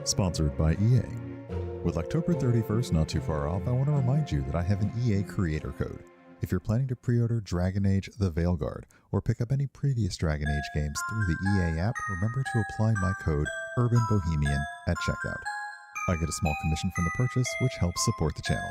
Sponsored by EA. With October 31st not too far off, I want to remind you that I have an EA creator code. If you're planning to pre-order Dragon Age The Veilguard or pick up any previous Dragon Age games through the EA app, remember to apply my code urbanbohemian at checkout. I get a small commission from the purchase, which helps support the channel.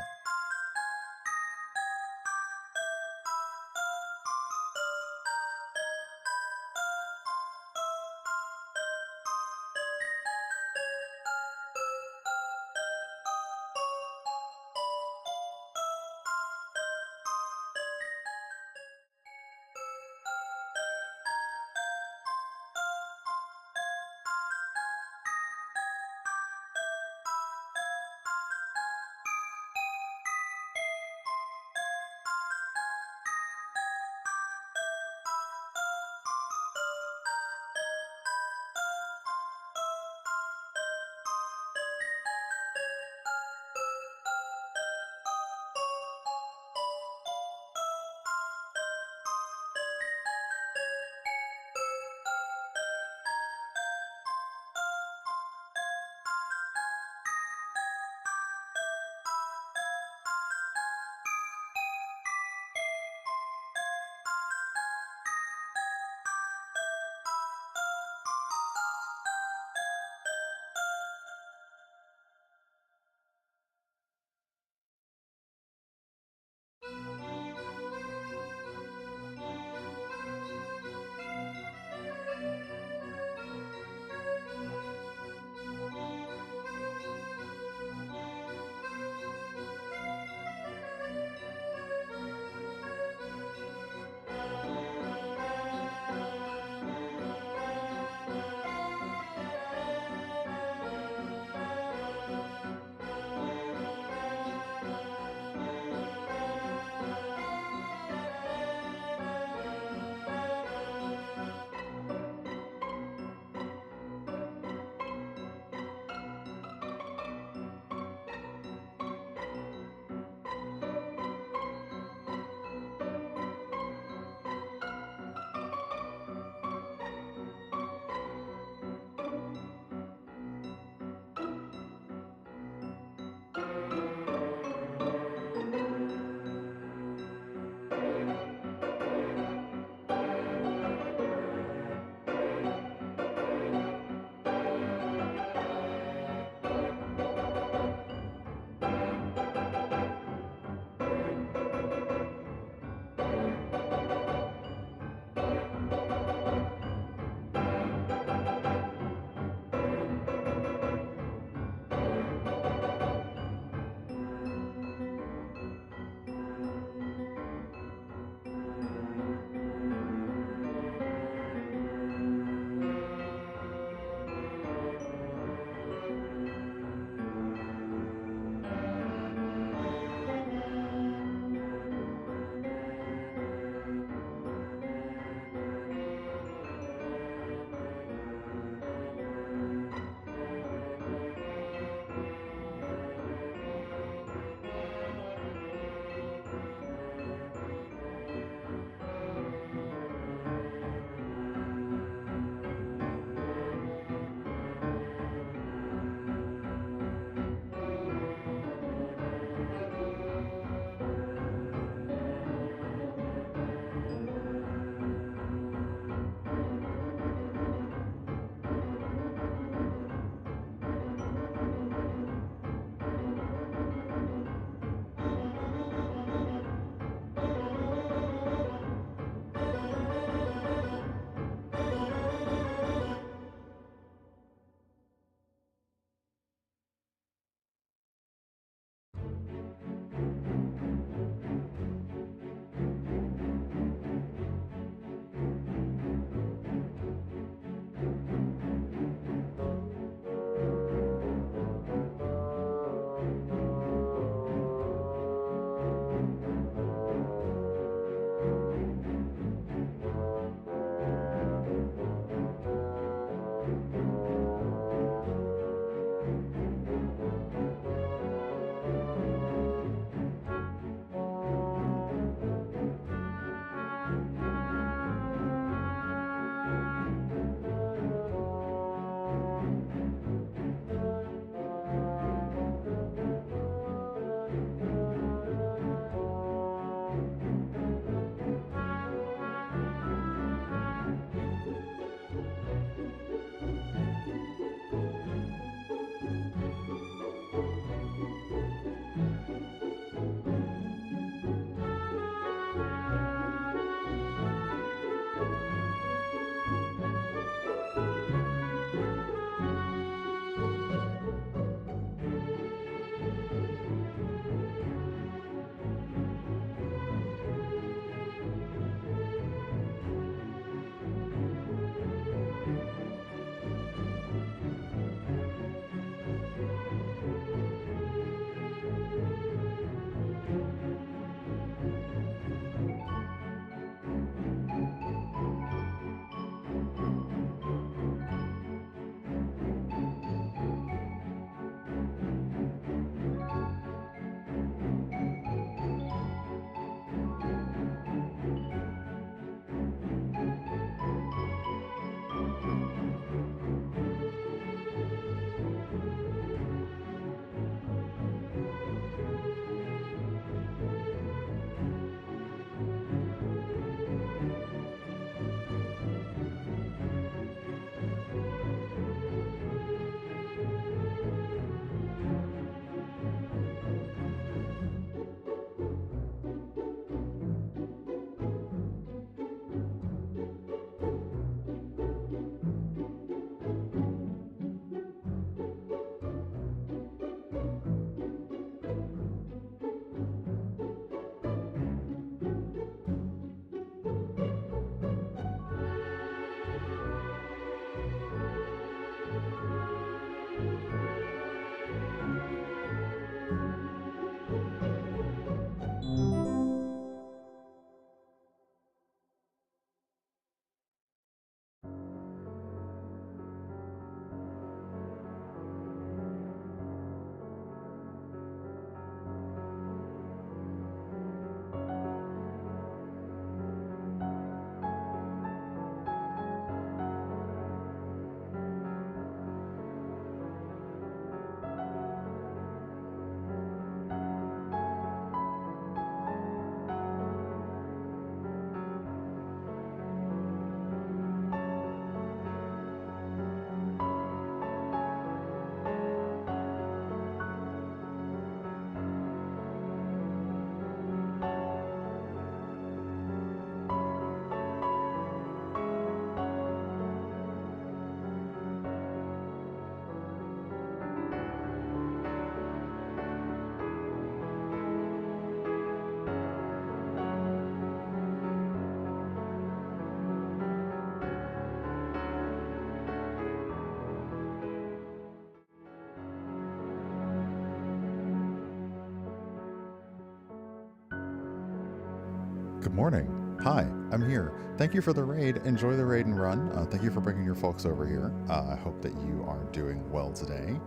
Good morning. Hi, I'm here. Thank you for the raid. Enjoy the raid and run. Thank you for bringing your folks over here. I hope that you are doing well today.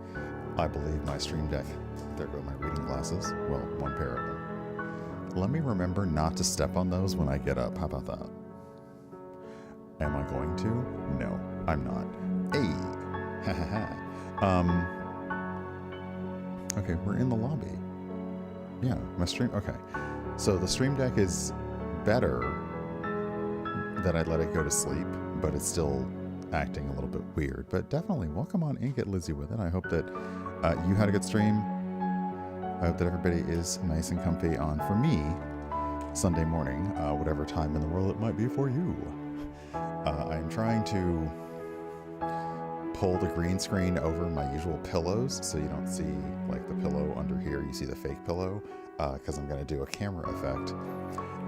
I believe my stream deck. There go my reading glasses. Well, one pair of them. Let me remember not to step on those when I get up. How about that? Am I going to? No, I'm not. Hey! Ha ha ha. Okay, we're in the lobby. Yeah, my stream. Okay. So the stream deck is better that I let it go to sleep, but it's still acting a little bit weird. But definitely welcome on in, get Lizzie with it. I hope that you had a good stream. I hope that everybody is nice and comfy on, for me, Sunday morning, whatever time in the world it might be for you. I'm trying to pull the green screen over my usual pillows so you don't see like the pillow under here. You see the fake pillow because I'm going to do a camera effect.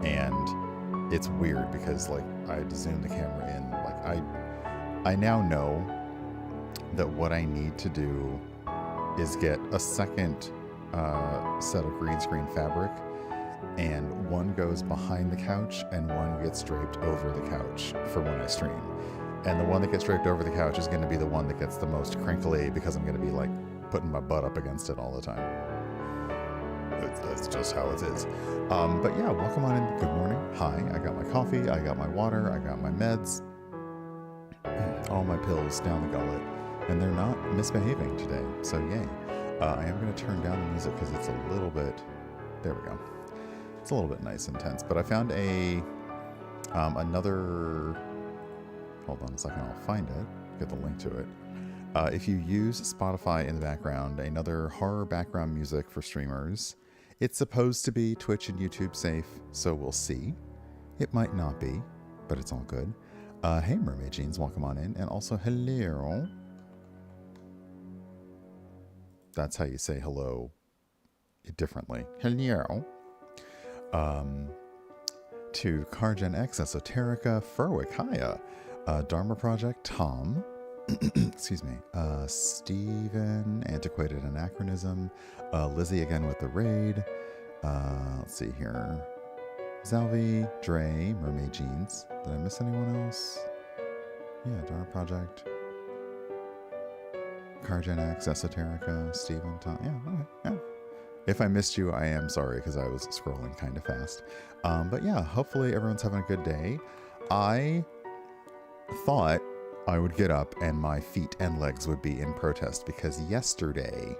And it's weird because like I had to zoom the camera in. Like I now know that what I need to do is get a second set of green screen fabric, and one goes behind the couch and one gets draped over the couch for when I stream. And the one that gets draped over the couch is going to be the one that gets the most crinkly because I'm going to be like putting my butt up against it all the time. That's just how it is. But yeah, welcome on in. Good morning. Hi, I got my coffee, I got my water, I got my meds, all my pills down the gullet, and they're not misbehaving today, so yay. I am going to turn down the music because it's a little bit, there we go. It's a little bit nice and tense, but I found another, hold on a second, I'll find it, get the link to it. If you use Spotify in the background, another horror background music for streamers. It's supposed to be Twitch and YouTube safe, so we'll see. It might not be, but it's all good. Hey, Mermaid Jeans, welcome on in. And also, hello. That's how you say hello differently. Hello. To Cargen X, Esoterica, Furwick, Hiya. Dharma Project, Tom. Excuse me. Steven, Antiquated Anachronism. Lizzie again with the raid. Let's see here. Zalvi, Dre, Mermaid Jeans. Did I miss anyone else? Yeah, Dharma Project. Cargen X, Esoterica, Steven, Tom. Yeah, okay, yeah. If I missed you, I am sorry because I was scrolling kind of fast. But yeah, hopefully everyone's having a good day. I thought I would get up and my feet and legs would be in protest because yesterday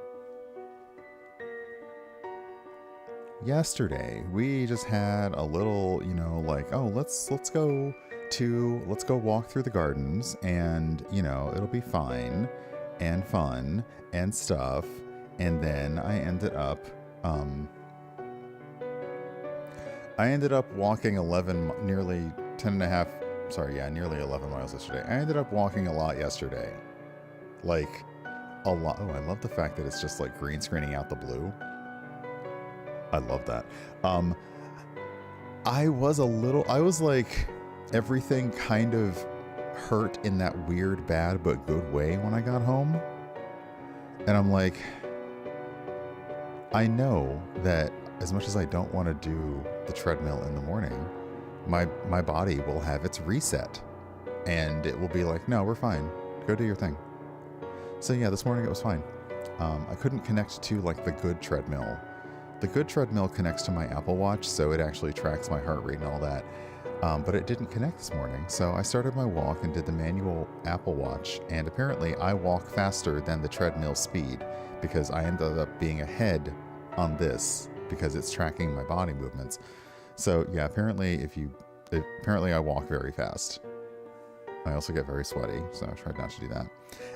we just had a little, you know, like, oh, let's go walk through the gardens and, you know, it'll be fine and fun and stuff. And then I ended up walking nearly 11 miles yesterday. I ended up walking a lot yesterday. Like, a lot. Oh, I love the fact that it's just like green screening out the blue. I love that. I was like, everything kind of hurt in that weird, bad, but good way when I got home. And I'm like, I know that as much as I don't want to do the treadmill in the morning, my body will have its reset and it will be like, no, we're fine. Go do your thing. So yeah, this morning it was fine. I couldn't connect to like the good treadmill. The good treadmill connects to my Apple Watch, so it actually tracks my heart rate and all that. But it didn't connect this morning. So I started my walk and did the manual Apple Watch. And apparently I walk faster than the treadmill speed because I ended up being ahead on this because it's tracking my body movements. So yeah, apparently I walk very fast. I also get very sweaty, so I tried not to do that.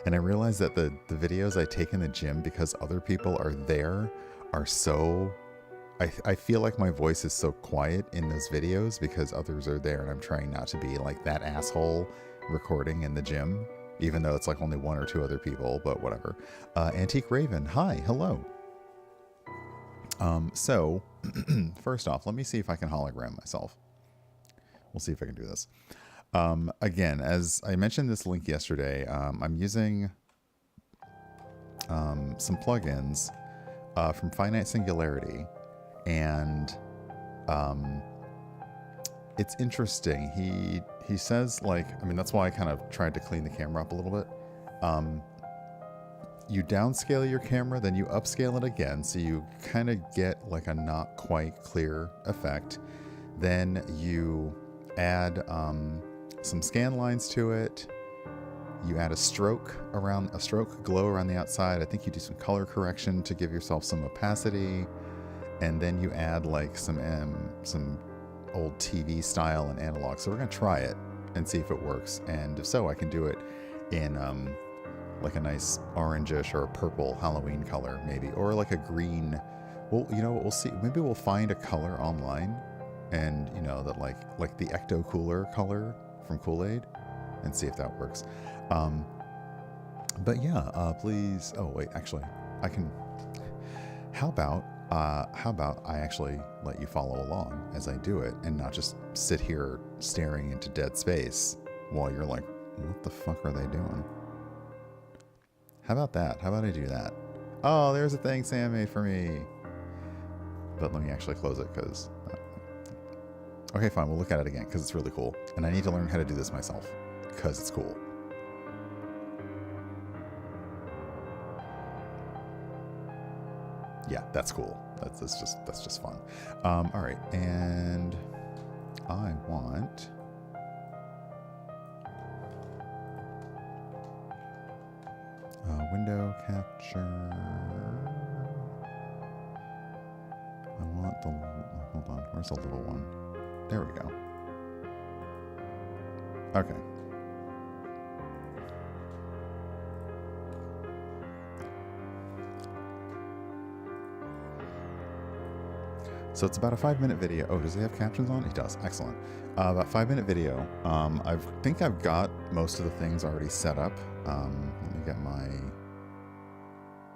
And I realized that the videos I take in the gym because other people are there are so... I feel like my voice is so quiet in those videos because others are there and I'm trying not to be like that asshole recording in the gym, even though it's like only one or two other people, but whatever. Antique Raven, hi, hello. So, first off, let me see if I can hologram myself. We'll see if I can do this. Again, as I mentioned this link yesterday, I'm using some plugins from Finite Singularity, and it's interesting. He says, like, I mean, that's why I kind of tried to clean the camera up a little bit. You downscale your camera, then you upscale it again, so you kind of get like a not quite clear effect. Then you add some scan lines to it. You add a stroke glow around the outside. I think you do some color correction to give yourself some opacity, and then you add like some old TV style and analog. So we're gonna try it and see if it works, and if so, I can do it in like a nice orangish or a purple Halloween color maybe, or like a green. Well, you know, we'll see. Maybe we'll find a color online, and you know, that like the Ecto Cooler color from Kool-Aid, and see if that works. But yeah, please. Oh wait, actually, I can. How about I actually let you follow along as I do it, and not just sit here staring into dead space while you're like, what the fuck are they doing? How about that? How about I do that? Oh, there's a thing Sam made for me. But let me actually close it, because... okay, fine. We'll look at it again, because it's really cool. And I need to learn how to do this myself, because it's cool. Yeah, that's cool. That's just fun. All right, and I want... window capture. I want the... hold on, where's the little one? There we go. Okay. So it's about a 5-minute video. Oh, does he have captions on? He does. Excellent. About 5-minute video. I think I've got most of the things already set up. Let me get my...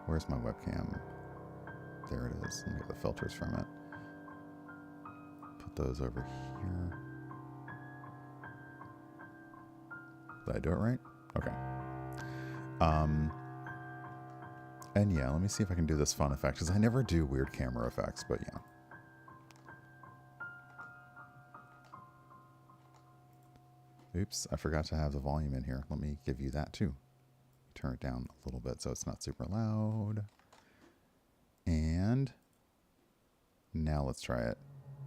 where's my webcam? There it is. Let me get the filters from it. Put those over here. Did I do it right? Okay. And yeah, let me see if I can do this fun effect, because I never do weird camera effects, but yeah. Oops, I forgot to have the volume in here. Let me give you that too. Turn it down a little bit so it's not super loud. And now let's try it.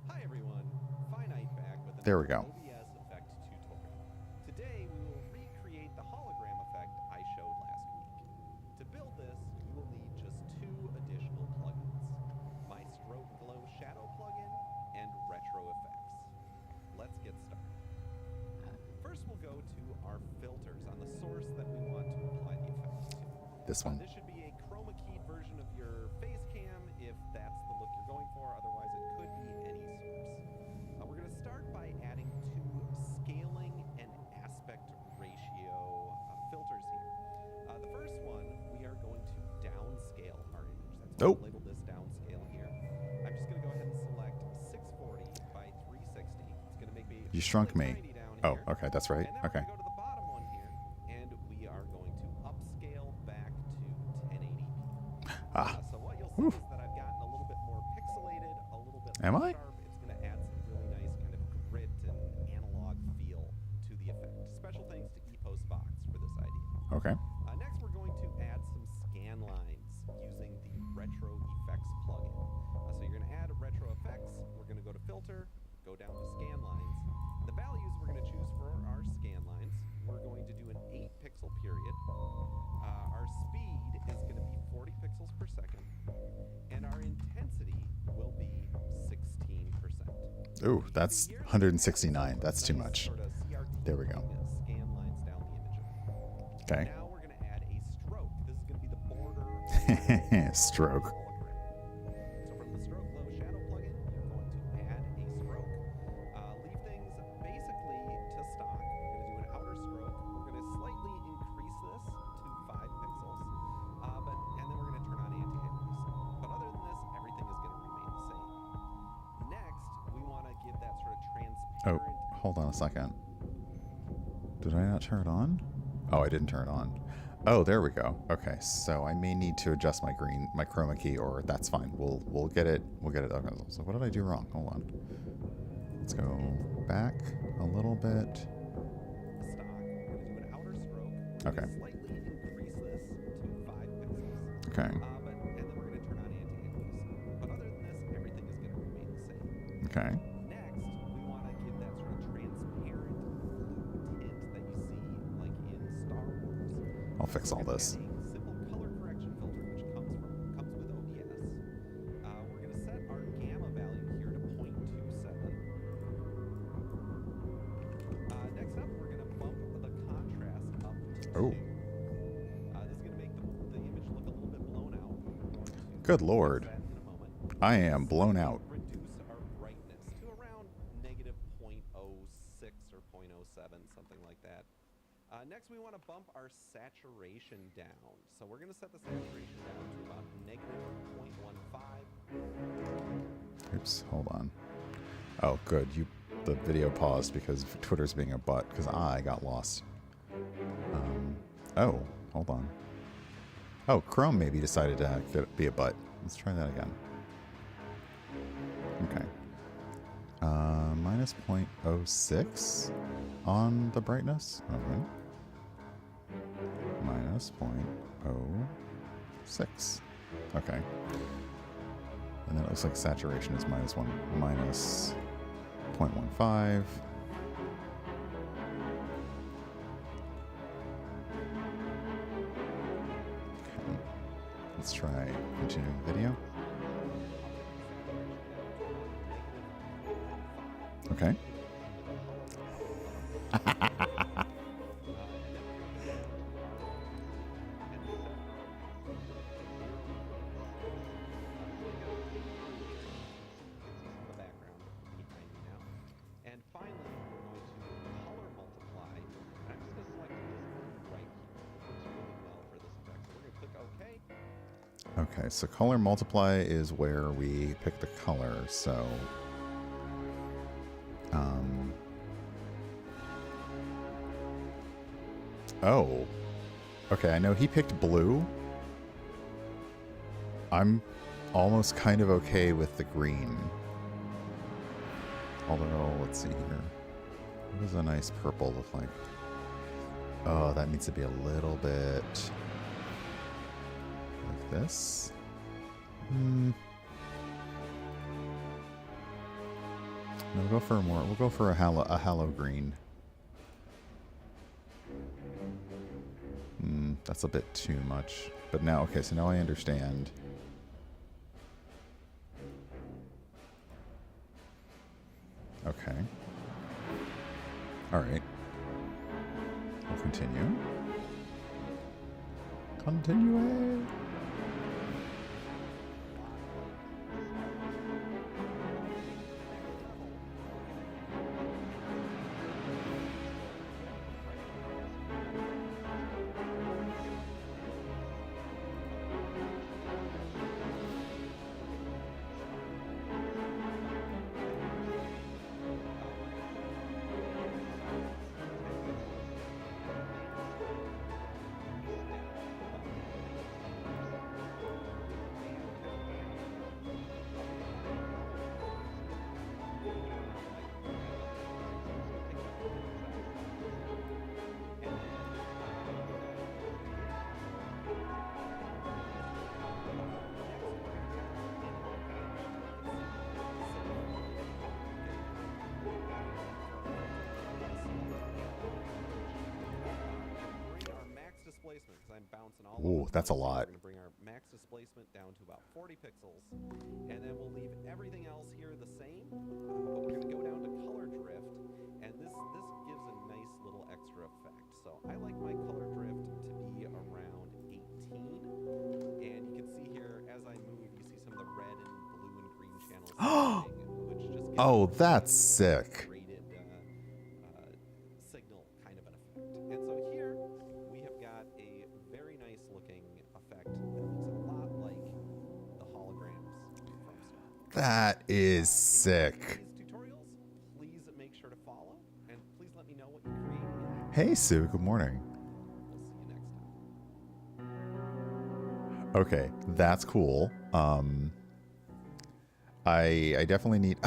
Hi everyone, Finite back with there we go. OBS effect tutorial. Today we will recreate the hologram effect I showed last week. To build this, we will need just 2 additional plugins. My Stroke Glow Shadow plugin and Retro Effects. Let's get started. First we'll go to our filters on the source that we want to apply the effect to. This one. This should be a chroma keyed version of your face cam if that's the look you're going for, otherwise it could be any source. We're going to start by adding 2 scaling and aspect ratio filters here. The first one, we are going to downscale our image. That's why I've labeled this downscale here. I'm just going to go ahead and select 640 by 360. It's going to make me... You shrunk me. Oh, okay, that's right. Okay. Go to the bottom one here, and we are going to upscale back to 1080p. So what you'll see is that I've gotten a little bit more pixelated, a little bit Am more I? sharp. It's going to add some really nice kind of grit and analog feel to the effect. Special thanks to EPOSVox for this idea. Okay. Next, we're going to add some scan lines using the Retro Effects plugin. So you're going to add Retro Effects. We're going to go to Filter, go down to Scan Lines. The values we're going to choose for our scan lines, we're going to do an 8-pixel period. Our speed is going to be 40 pixels per second, and our intensity will be 16%. Ooh, that's 169. That's too much. There we go. Scan lines down the image. Okay. Now we're going to add a stroke. This is going to be the border. Stroke. So from the Stroke Glow Shadow plugin, you're going to add a stroke. Leave things basically to stock. We're going to do an outer stroke. We're going to slightly increase this to 5 pixels. And then we're going to turn on anti-aliasing. But other than this, everything is going to remain the same. Next, we want to give that sort of transparent... Oh, hold on a second. Did I not turn it on? Oh, I didn't turn it on. Oh, there we go. Okay, so I may need to adjust my chroma key, or that's fine. We'll get it. Okay, so what did I do wrong? Hold on. Let's go back a little bit. Stock. We're going to do an outer stroke. Okay. Slightly increase this to 5 pixels. Okay. And then we're going to turn on anti-aliasing. But other than this, everything is going to remain the same. Okay. Next, we want to give that sort of transparent blue tint that you see like in Star Wars. I'll fix all this. Simple color correction filter, which comes with OBS. We're going to set our gamma value here to 0.27. Next up, we're going to bump the contrast up to 2. Oh. This is going to make the image look a little bit blown out. Good Lord. That in a moment. I am blown out. Reduce our brightness to around negative 0.06 or 0.07, something like that. Next, we want to bump our saturation down. So we're going to set the saturation down to about negative 0.15. Oops, hold on. Oh, good. The video paused because Twitter's being a butt because I got lost. Oh, hold on. Oh, Chrome maybe decided to be a butt. Let's try that again. Okay. Minus 0.06 on the brightness. Okay. Minus 0.06. Okay. And then it looks like saturation is minus 0.15. Okay. Let's try continuing video. Okay. And finally, we're going to color multiply. And I'm just going to select this right here. It works really well for this effect. So we're going to click OK. Okay, so color multiply is where we pick the color, so... Oh. Okay, I know he picked blue. I'm almost kind of okay with the green. Although, let's see here. What does a nice purple look like? Oh, that needs to be a little bit like this. No, we'll go for more. We'll go for a halo green. That's a bit too much. But now, okay, so now I understand. Okay. All right. We'll continue. Continue. Displacement, because I'm bouncing all over. Ooh, that's a lot. We're going to bring our max displacement down to about 40 pixels, and then we'll leave everything else here the same, but we're going to go down to color drift, and this gives a nice little extra effect. So I like my color drift to be around 18, and you can see here as I move, you see some of the red and blue and green channels, which just gives Oh, that's sick. signal kind of an effect. And so here we have got a very nice looking effect that looks a lot like the holograms from Star Wars. That is sick. These tutorials, please make sure to follow, and please let me know what you create. Hey, Sue. Good morning. We'll see you next time. Okay, that's cool. I definitely need.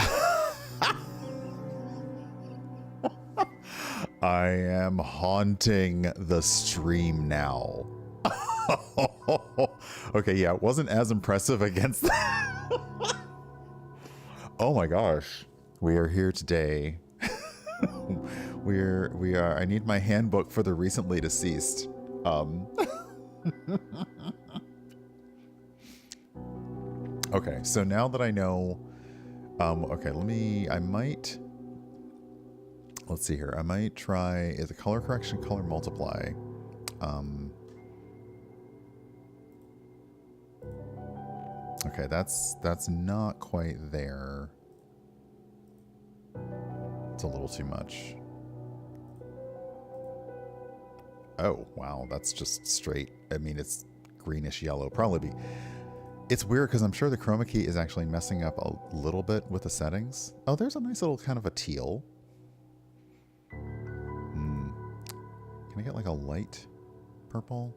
I am haunting the stream now. Okay, yeah, it wasn't as impressive against that. Oh my gosh. We are here today. we are I need my handbook for the recently deceased. Okay, so now that I know okay, let's see here. I might try is a color correction, color multiply. Okay, that's not quite there. It's a little too much. Oh, wow, that's just straight. I mean, it's greenish yellow. Probably be. It's weird because I'm sure the chroma key is actually messing up a little bit with the settings. Oh, there's a nice little kind of a teal. Can I get like a light purple?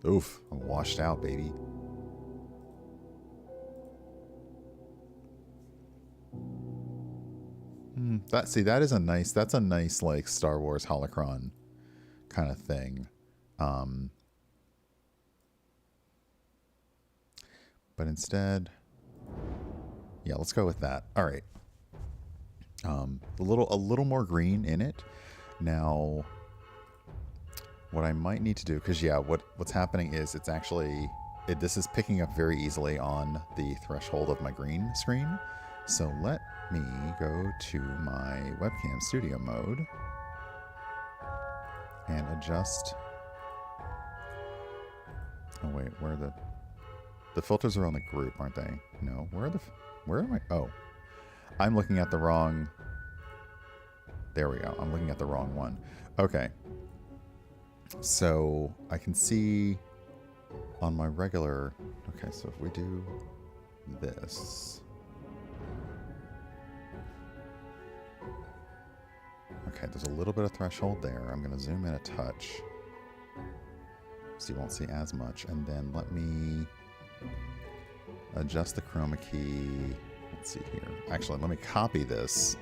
Oof, I'm washed out, baby. That's a nice like Star Wars holocron kind of thing. But instead, yeah, let's go with that. All right. A little more green in it. Now, what I might need to do, because yeah, what's happening is it's actually this is picking up very easily on the threshold of my green screen. So let me go to my webcam studio mode and adjust. Oh wait, where are the filters are on the group, aren't they? No, where am I? Oh, I'm looking at the wrong. There we go. I'm looking at the wrong one. Okay. So I can see on my regular. Okay, so if we do this. Okay, there's a little bit of threshold there. I'm going to zoom in a touch so you won't see as much. And then let me adjust the chroma key. Let's see here. Actually, let me copy this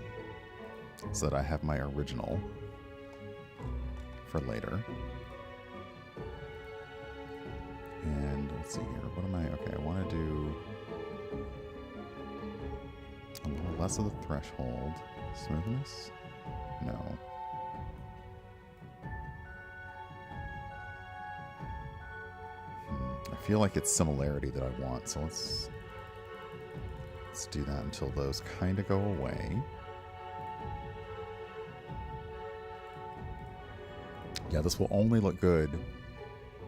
so that I have my original for later. And let's see here. What am I? Okay, I want to do a little less of the threshold. Smoothness? No. I feel like it's similarity that I want, so let's do that until those kind of go away. Yeah, this will only look good.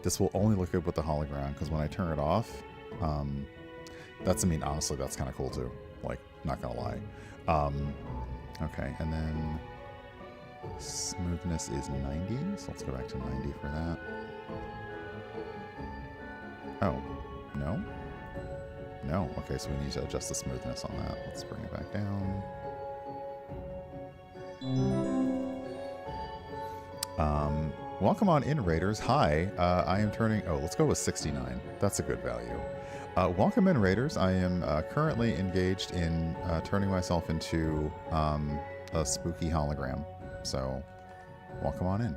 This will only look good with the hologram, because when I turn it off, I mean, honestly, that's kind of cool too. Like, not gonna lie. Okay, and then smoothness is 90, so let's go back to 90 for that. Oh, no? No, okay, so we need to adjust the smoothness on that. Let's bring it back down. Welcome on in, Raiders. Hi, I am turning... Oh, let's go with 69. That's a good value. Welcome in, Raiders. I am currently engaged in turning myself into a spooky hologram. So, welcome on in.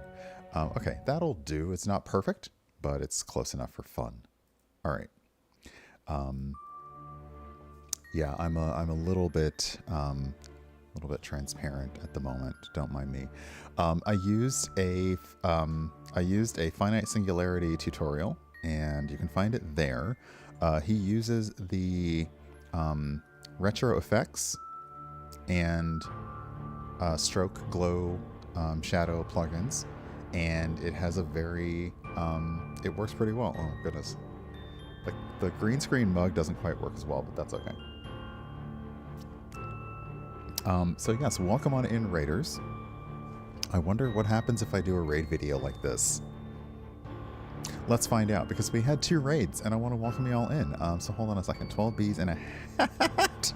Okay, that'll do. It's not perfect, but it's close enough for fun. All right. Yeah, I'm a little bit transparent at the moment. Don't mind me. I used a finite singularity tutorial, and you can find it there. He uses the retro effects and stroke, glow, shadow plugins, and it has a very it works pretty well. Oh goodness, like the green screen mug doesn't quite work as well, but that's okay. So yes, welcome on in, Raiders. I wonder what happens if I do a raid video like this. Let's find out, because we had 2 raids, and I want to welcome you all in. So hold on a second. 12 bees and a hat.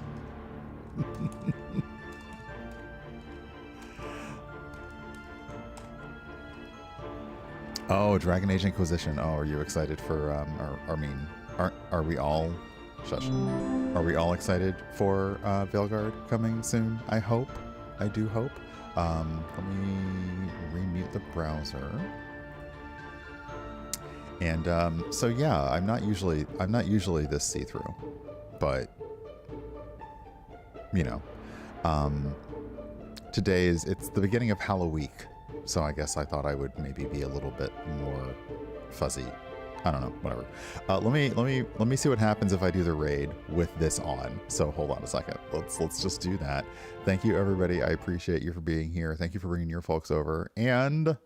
Oh, Dragon Age Inquisition. Oh, are you excited for, are we all, shush. Are we all excited for Veilguard coming soon? I hope. I do hope. Let me remute the browser. And so yeah, I'm not usually this see-through, but you know, it's the beginning of Hallo-week, so I guess I thought I would maybe be a little bit more fuzzy. I don't know, whatever. Let me see what happens if I do the raid with this on. So hold on a second. Let's just do that. Thank you, everybody. I appreciate you for being here. Thank you for bringing your folks over. And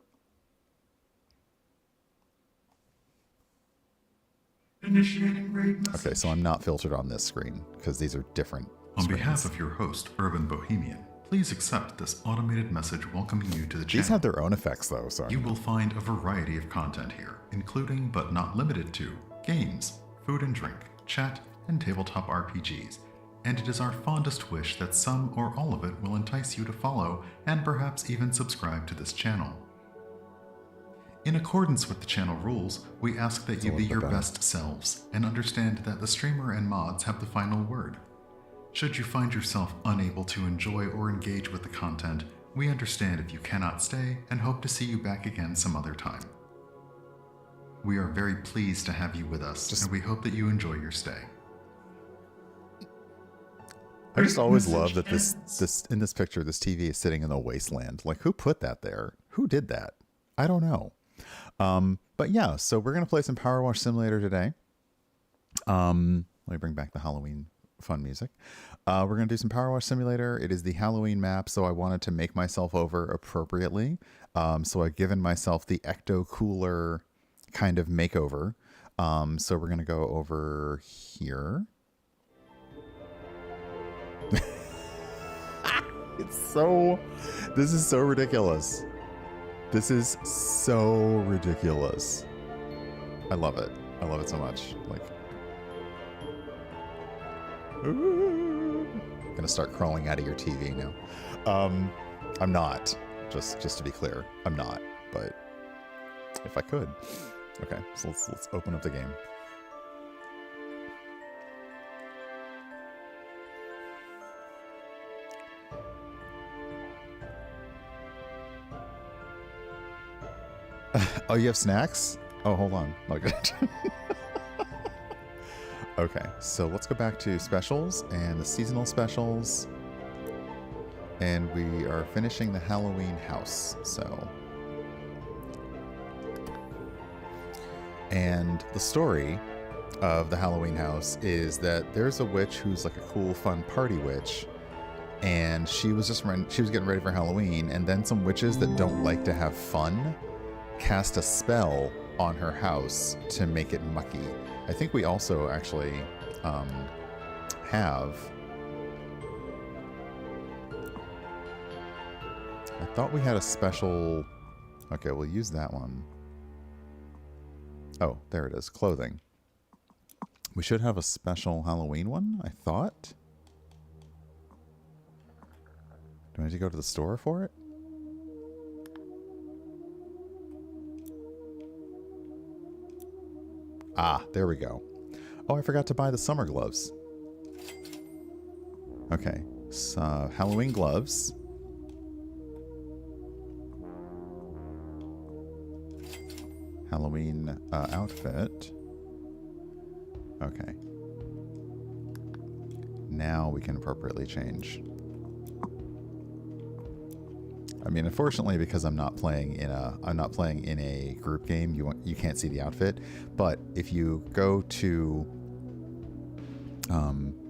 initiating raid message. Okay, so I'm not filtered on this screen because these are different On screens. behalf of your host, Urban Bohemian, please accept this automated message welcoming you to the channel. These have their own effects though, so You will find a variety of content here, including but not limited to games, food and drink, chat, and tabletop RPGs. And it is our fondest wish that some or all of it will entice you to follow and perhaps even subscribe to this channel. In accordance with the channel rules, we ask that you be your best selves and understand that the streamer and mods have the final word. Should you find yourself unable to enjoy or engage with the content, we understand if you cannot stay and hope to see you back again some other time. We are very pleased to have you with us, and we hope that you enjoy your stay. I just always love that this in this picture, this TV is sitting in a wasteland. Like, who put that there? Who did that? I don't know. But yeah, so we're gonna play some Power Wash Simulator today. Let me bring back the Halloween fun music. We're gonna do some Power Wash Simulator. It is the Halloween map, so I wanted to make myself over appropriately. So I've given myself the Ecto Cooler kind of makeover. So we're gonna go over here. This is so ridiculous. This is so ridiculous. I love it. I love it so much. Like, ooh. I'm gonna start crawling out of your TV now. I'm not. Just to be clear, I'm not. But if I could. Okay, so let's open up the game. Oh, you have snacks? Oh, hold on. Okay. Okay, so let's go back to specials and the seasonal specials. And we are finishing the Halloween house, so. And the story of the Halloween house is that there's a witch who's like a cool, fun party witch. And she was getting ready for Halloween, and then some witches that don't like to have fun cast a spell on her house to make it mucky. I think we also actually have... I thought we had a special... Okay, we'll use that one. Oh, there it is. Clothing. We should have a special Halloween one, I thought. Do I need to go to the store for it? Ah, there we go. Oh, I forgot to buy the summer gloves. Okay, so Halloween gloves. Halloween outfit. Okay. Now we can appropriately change. I mean, unfortunately, because I'm not playing in a group game, you can't see the outfit. But if you go to,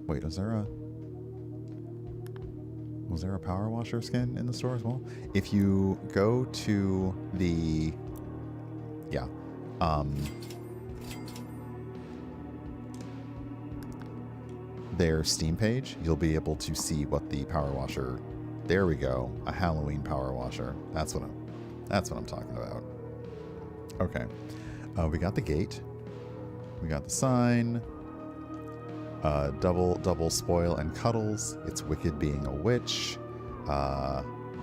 wait, was there a power washer skin in the store as well? If you go to the, yeah, their Steam page, you'll be able to see what the power washer. There we go. A Halloween power washer. That's what I'm talking about. Okay. We got the gate. We got the sign. Double spoil and cuddles. It's wicked being a witch.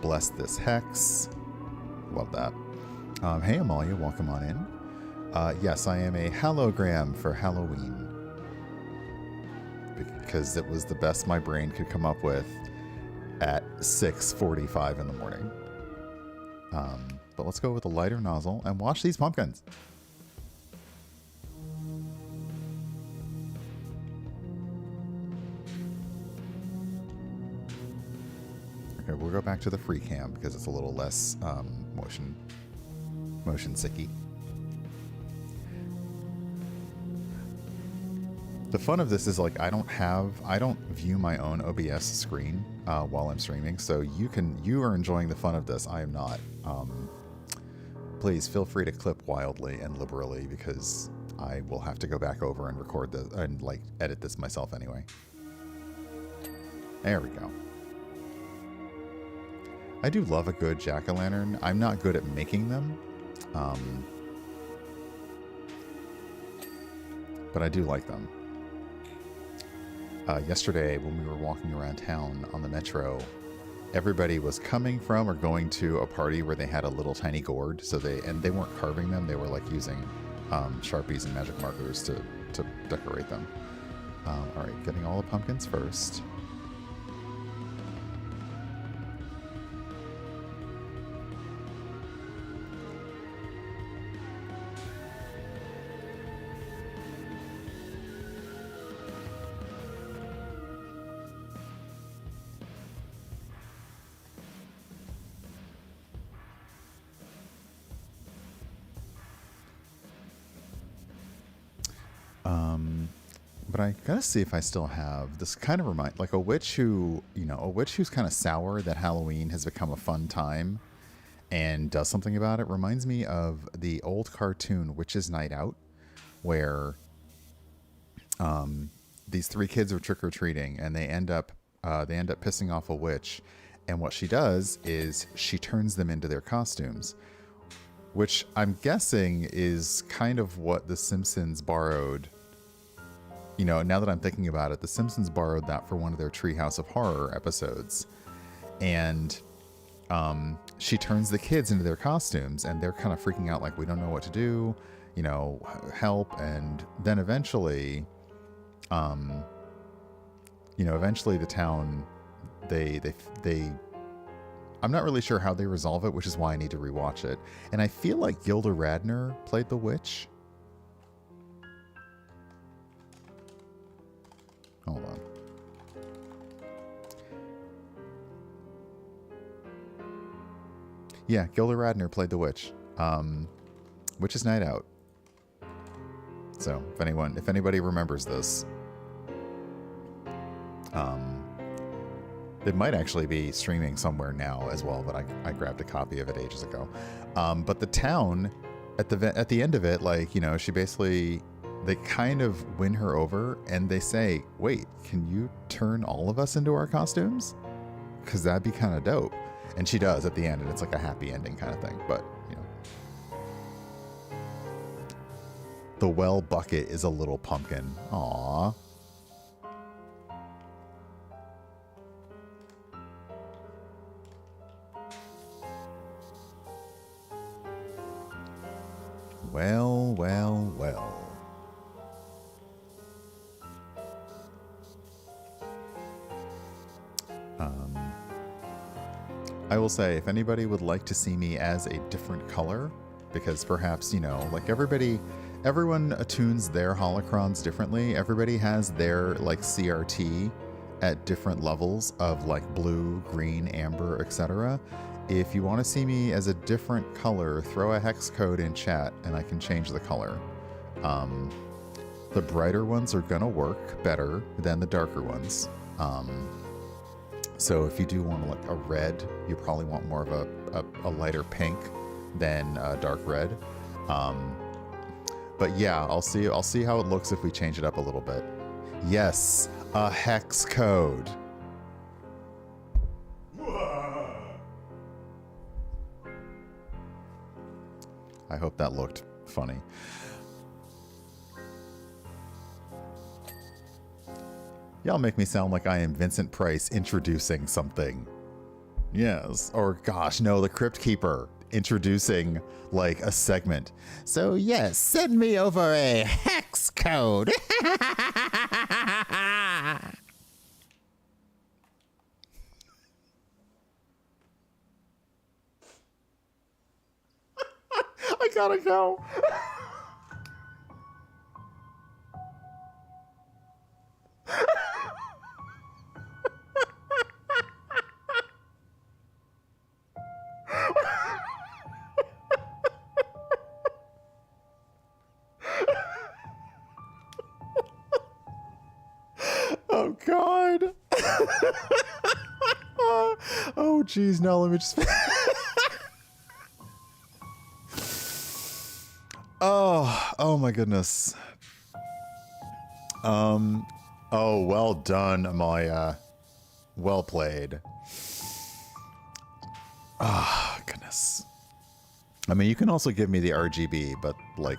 Bless this hex. Love that. Hey Amalia, welcome on in. Yes, I am a Hallo-gram for Halloween. Because it was the best my brain could come up with. at 6:45 in the morning. But let's go with a lighter nozzle and wash these pumpkins. Okay, we'll go back to the free cam because it's a little less motion sicky. The fun of this is like I don't view my own OBS screen while I'm streaming, so you are enjoying the fun of this. I am not. Please feel free to clip wildly and liberally because I will have to go back over and record this and like edit this myself anyway. There we go. I do love a good jack-o'-lantern. I'm not good at making them, but I do like them. Yesterday, when we were walking around town on the metro, everybody was coming from or going to a party where they had a little tiny gourd. So they weren't carving them; they were like using Sharpies and magic markers to decorate them. All right, getting all the pumpkins first. But I gotta see if I still have this. Kind of remind like a witch who's kind of sour that Halloween has become a fun time and does something about it. Reminds me of the old cartoon Witch's Night Out, where these three kids are trick or treating and they end up pissing off a witch, and what she does is she turns them into their costumes, which I'm guessing is kind of what The Simpsons borrowed. You know, now that I'm thinking about it, The Simpsons borrowed that for one of their Treehouse of Horror episodes. And she turns the kids into their costumes, and they're kind of freaking out like, we don't know what to do, you know, help. And then eventually, eventually the town, they I'm not really sure how they resolve it, which is why I need to rewatch it. And I feel like Gilda Radner played the witch. Hold on. Yeah, Gilda Radner played the witch. Witch's Night Out. So, if anybody remembers this, it might actually be streaming somewhere now as well, but I grabbed a copy of it ages ago. But the town, at the end of it, like, you know, she basically, they kind of win her over and they say, wait, can you turn all of us into our costumes? Because that'd be kind of dope. And she does at the end, and it's like a happy ending kind of thing. But, you know. The well bucket is a little pumpkin. Aww. Well, well, well. I will say, if anybody would like to see me as a different color, because perhaps, you know, like everyone attunes their holocrons differently. Everybody has their like CRT at different levels of like blue, green, amber, etc. If you want to see me as a different color, throw a hex code in chat and I can change the color. The brighter ones are gonna work better than the darker ones. So if you do want like a red, you probably want more of a lighter pink than a dark red. But yeah, I'll see how it looks if we change it up a little bit. Yes, a hex code. I hope that looked funny. Y'all make me sound like I am Vincent Price introducing something. Yes. Or gosh, no, the Crypt Keeper introducing like a segment. So yes, send me over a hex code. gotta go. Oh God. Oh geez, now let me just oh my goodness. Oh, well done, Amaya. Well played. Ah, goodness. I mean, you can also give me the RGB, but like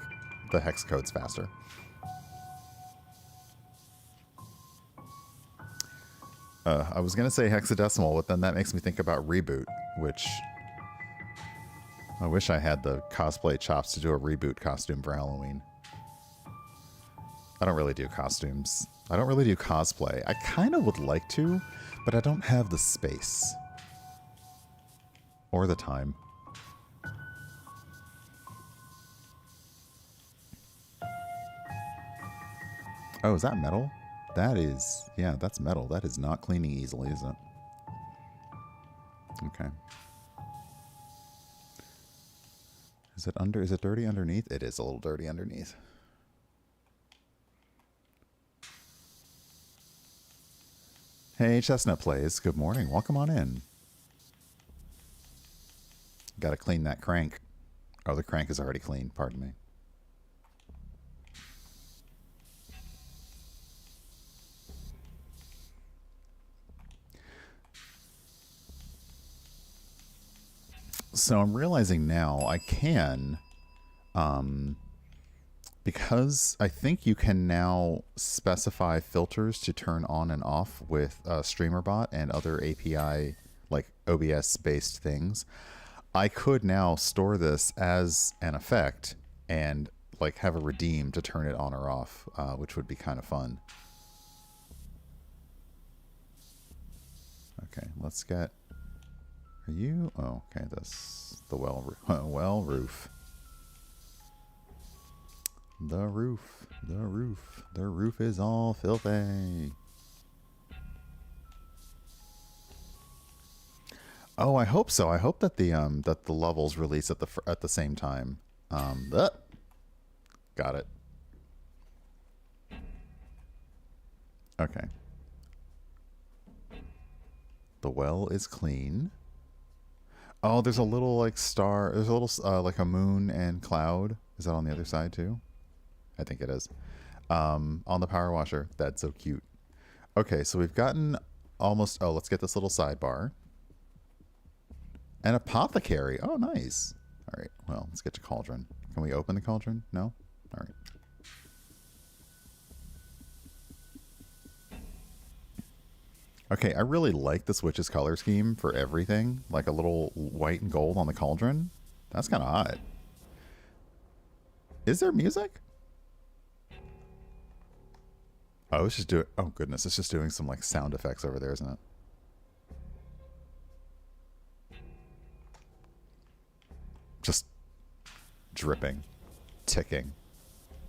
the hex code's faster. I was gonna say hexadecimal, but then that makes me think about Reboot, which I wish I had the cosplay chops to do a Reboot costume for Halloween. I don't really do costumes. I don't really do cosplay. I kind of would like to, but I don't have the space. Or the time. Oh, is that metal? That is, yeah, that's metal. That is not cleaning easily, is it? Okay. Is it dirty underneath? It is a little dirty underneath. Hey, Chestnut Plays. Good morning. Welcome on in. Got to clean that crank. Oh, the crank is already clean. Pardon me. So I'm realizing now I can, because I think you can now specify filters to turn on and off with StreamerBot and other API like OBS based things. I could now store this as an effect and like have a redeem to turn it on or off, which would be kind of fun. Okay, let's get. Are you? Oh, okay. This the well roof. The roof is all filthy. Oh, I hope so. I hope that the levels release at the same time. Got it. Okay. The well is clean. Oh, there's a little like star. There's a little like a moon and cloud. Is that on the other side too? I think it is. On the power washer. That's so cute. Okay, so we've gotten almost. Oh, let's get this little sidebar. An apothecary. Oh, nice. All right. Well, let's get to cauldron. Can we open the cauldron? No. All right. Okay, I really like the Switch's color scheme for everything. Like a little white and gold on the cauldron. That's kind of hot. Is there music? Oh, it's just doing... Oh, goodness. It's just doing some, like, sound effects over there, isn't it? Just dripping, ticking,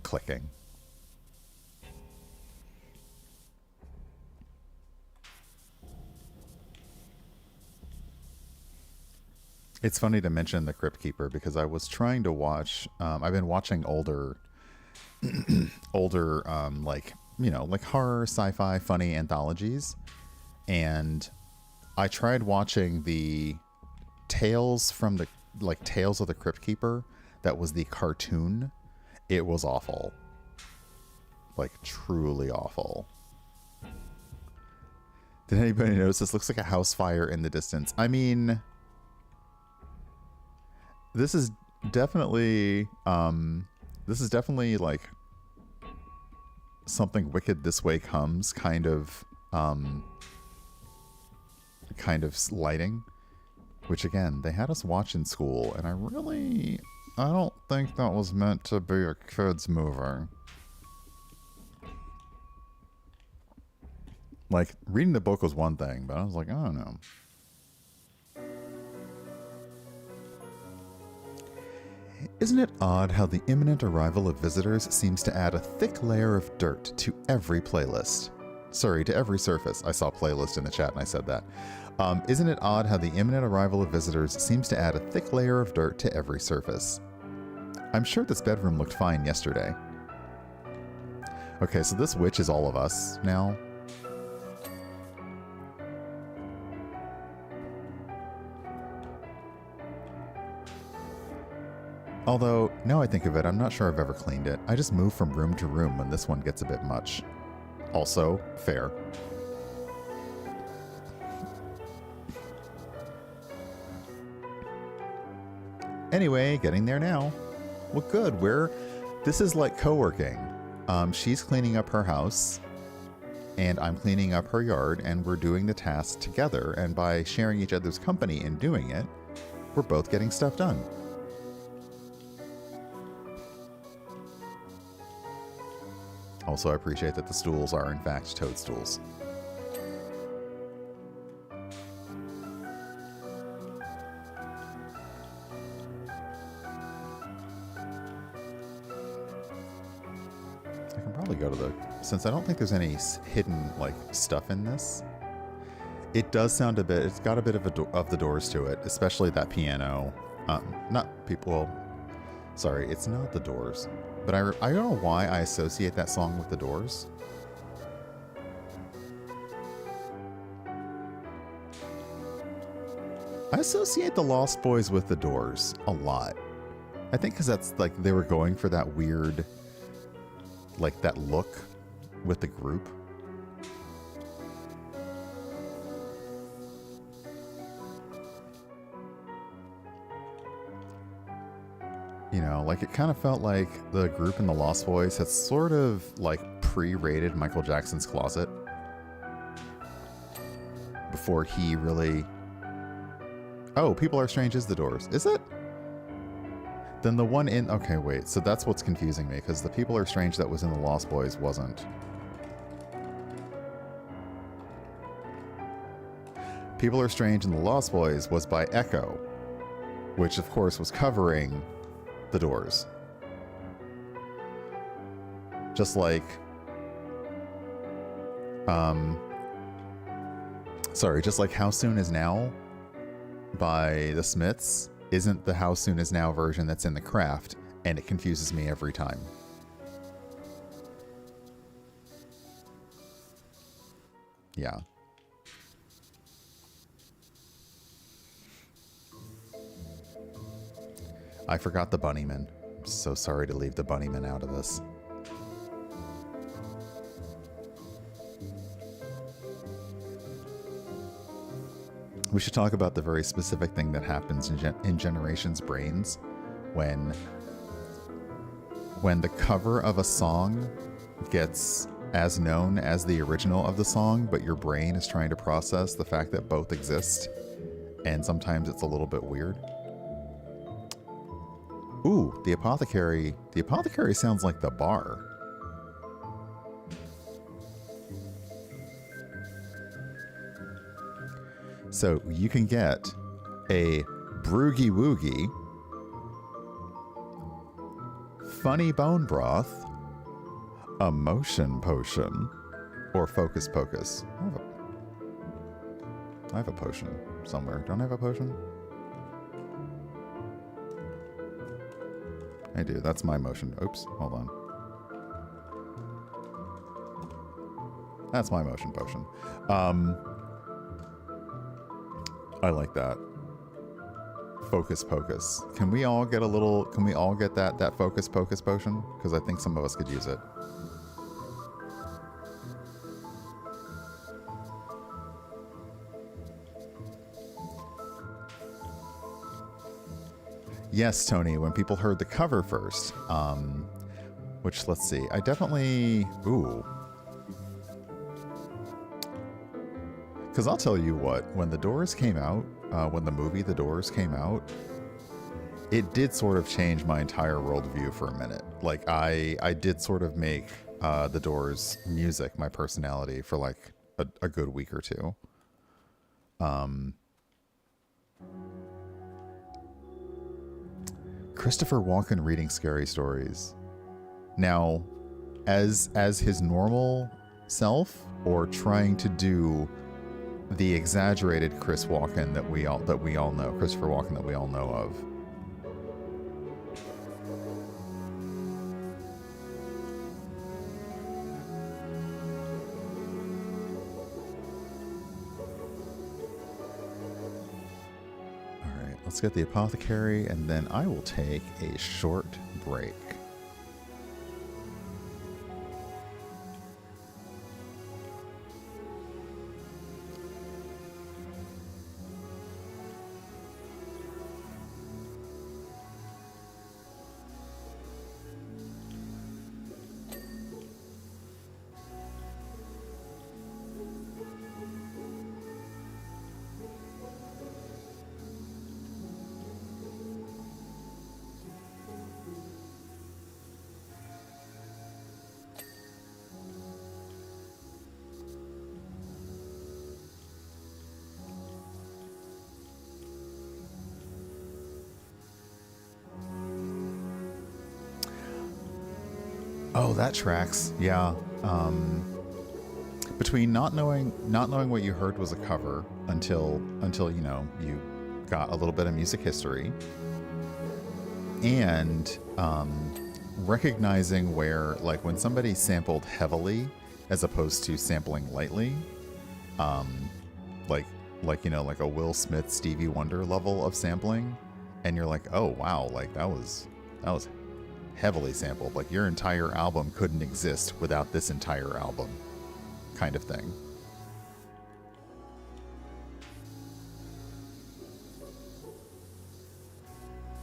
clicking. It's funny to mention the Crypt Keeper because I was trying to watch. I've been watching older, like like horror, sci-fi, funny anthologies, and I tried watching the Tales of the Crypt Keeper. That was the cartoon. It was awful, like truly awful. Did anybody notice this? Looks like a house fire in the distance. I mean. This is definitely like something Wicked This Way Comes kind of lighting, which again they had us watch in school, and I don't think that was meant to be a kids movie. Like reading the book was one thing, but I was like, I don't know. Isn't it odd how the imminent arrival of visitors seems to add a thick layer of dirt to every playlist? Sorry, to every surface. I saw playlist in the chat and I said that. Isn't it odd how the imminent arrival of visitors seems to add a thick layer of dirt to every surface? I'm sure this bedroom looked fine yesterday. Okay, so this witch is all of us now. Although, now I think of it, I'm not sure I've ever cleaned it. I just move from room to room when this one gets a bit much. Also, fair. Anyway, getting there now. Well, good. This is like co-working. She's cleaning up her house, and I'm cleaning up her yard, and we're doing the tasks together. And by sharing each other's company and doing it, we're both getting stuff done. Also, I appreciate that the stools are, in fact, toadstools. I can probably go to the... Since I don't think there's any hidden, like, stuff in this, it does sound a bit... It's got a bit of the Doors to it, especially that piano. Not people... Sorry, it's not the Doors. But I don't know why I associate that song with the Doors. I associate the Lost Boys with the Doors a lot. I think because that's like they were going for that weird, like that look with the group. You know, like it kind of felt like the group in the Lost Boys had sort of like pre-rated Michael Jackson's Closet before he really... Oh, People Are Strange is the Doors. Is it? Then the one in... Okay, wait. So that's what's confusing me, because the People Are Strange that was in the Lost Boys wasn't. People Are Strange in the Lost Boys was by Echo, which of course was covering the Doors. Just like... Sorry, just like How Soon Is Now by the Smiths isn't the How Soon Is Now version that's in The Craft, and it confuses me every time. Yeah. I forgot the Bunnyman. I'm so sorry to leave the Bunnyman out of this. We should talk about the very specific thing that happens in Generation's brains when the cover of a song gets as known as the original of the song, but your brain is trying to process the fact that both exist, and sometimes it's a little bit weird. Ooh, the apothecary. The apothecary sounds like the bar. So you can get a broogie woogie, funny bone broth, a motion potion, or focus pocus. I have a potion somewhere. Don't I have a potion? I do. That's my motion. Oops. Hold on. That's my motion potion. I like that. Focus pocus. Can we all get a little... Can we all get that focus pocus potion? Because I think some of us could use it. Yes, Tony, when people heard the cover first. Which, let's see. I definitely... Ooh. Because I'll tell you what, when The Doors came out, when the movie The Doors came out, it did sort of change my entire worldview for a minute. Like, I did sort of make The Doors music my personality for like a good week or two. Christopher Walken reading scary stories. Now, as his normal self, or trying to do the exaggerated Chris Walken that we all know, Christopher Walken that we all know of. All right, let's get the apothecary, and then I will take a short break. Oh, that tracks. Yeah. Between not knowing what you heard was a cover until you know you got a little bit of music history, and recognizing where, like, when somebody sampled heavily as opposed to sampling lightly, like you know, like a Will Smith, Stevie Wonder level of sampling, and you're like, oh wow, like that was heavily sampled. Like your entire album couldn't exist without this entire album, kind of thing.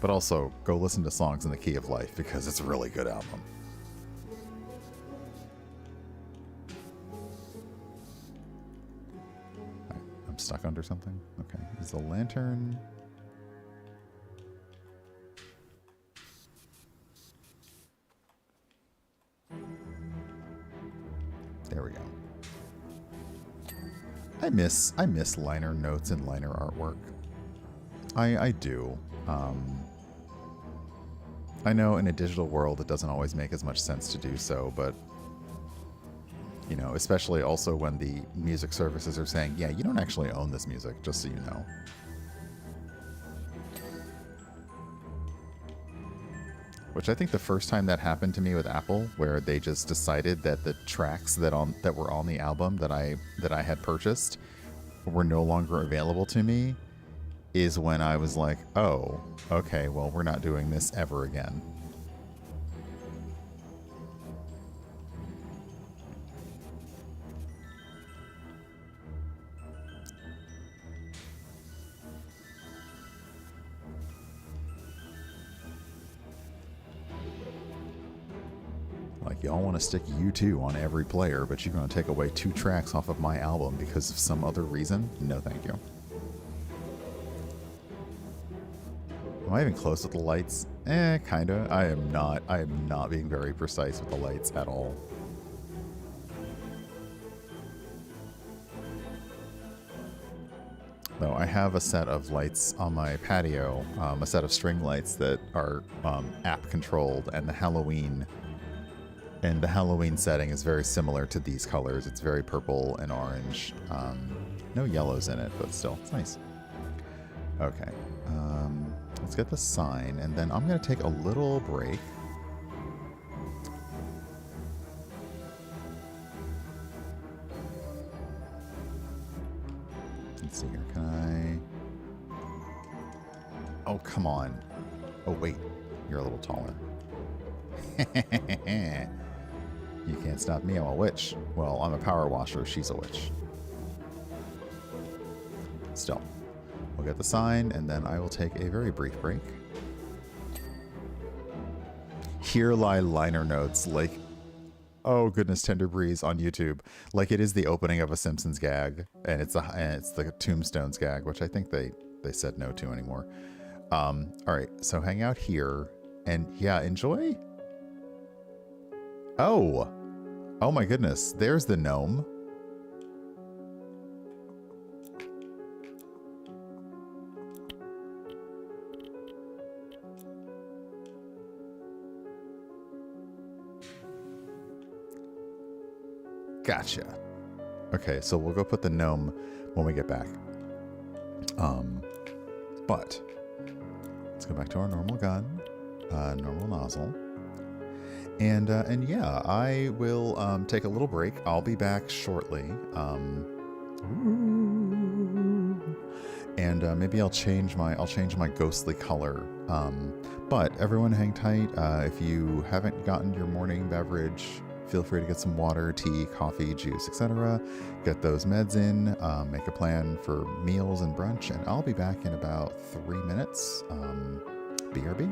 But also, go listen to Songs in the Key of Life, because it's a really good album. I'm stuck under something? Okay. Is the lantern... There we go. I miss liner notes and liner artwork. I do. I know in a digital world it doesn't always make as much sense to do so, but you know, especially also when the music services are saying, yeah, you don't actually own this music, just so you know. Which I think the first time that happened to me with Apple, where they just decided that the tracks that were on the album that I had purchased were no longer available to me, is when I was like, oh, okay, well, we're not doing this ever again. Like, y'all want to stick U2 on every player, but you're going to take away 2 tracks off of my album because of some other reason? No, thank you. Am I even close with the lights? Kinda. I am not being very precise with the lights at all. Though I have a set of lights on my patio, a set of string lights that are app controlled, and the Halloween setting is very similar to these colors. It's very purple and orange. No yellows in it, but still, it's nice. Okay. Let's get the sign, and then I'm going to take a little break. Let's see here. Can I... Oh, come on. Oh, wait. You're a little taller. You can't stop me. I'm a witch. Well, I'm a power washer. She's a witch. Still. We'll get the sign, and then I will take a very brief break. Here lie liner notes, like, oh goodness, Tender Breeze on YouTube. Like it is the opening of a Simpsons gag, and it's the Tombstones gag, which I think they said no to anymore. All right, so hang out here, and yeah, enjoy. Oh my goodness, there's the gnome. Gotcha. Okay, so we'll go put the gnome when we get back. But let's go back to our normal gun, normal nozzle. And yeah, I will take a little break. I'll be back shortly. And maybe I'll change my ghostly color. But everyone hang tight. If you haven't gotten your morning beverage, feel free to get some water, tea, coffee, juice, etc. Get those meds in, make a plan for meals and brunch, and I'll be back in about 3 minutes. BRB.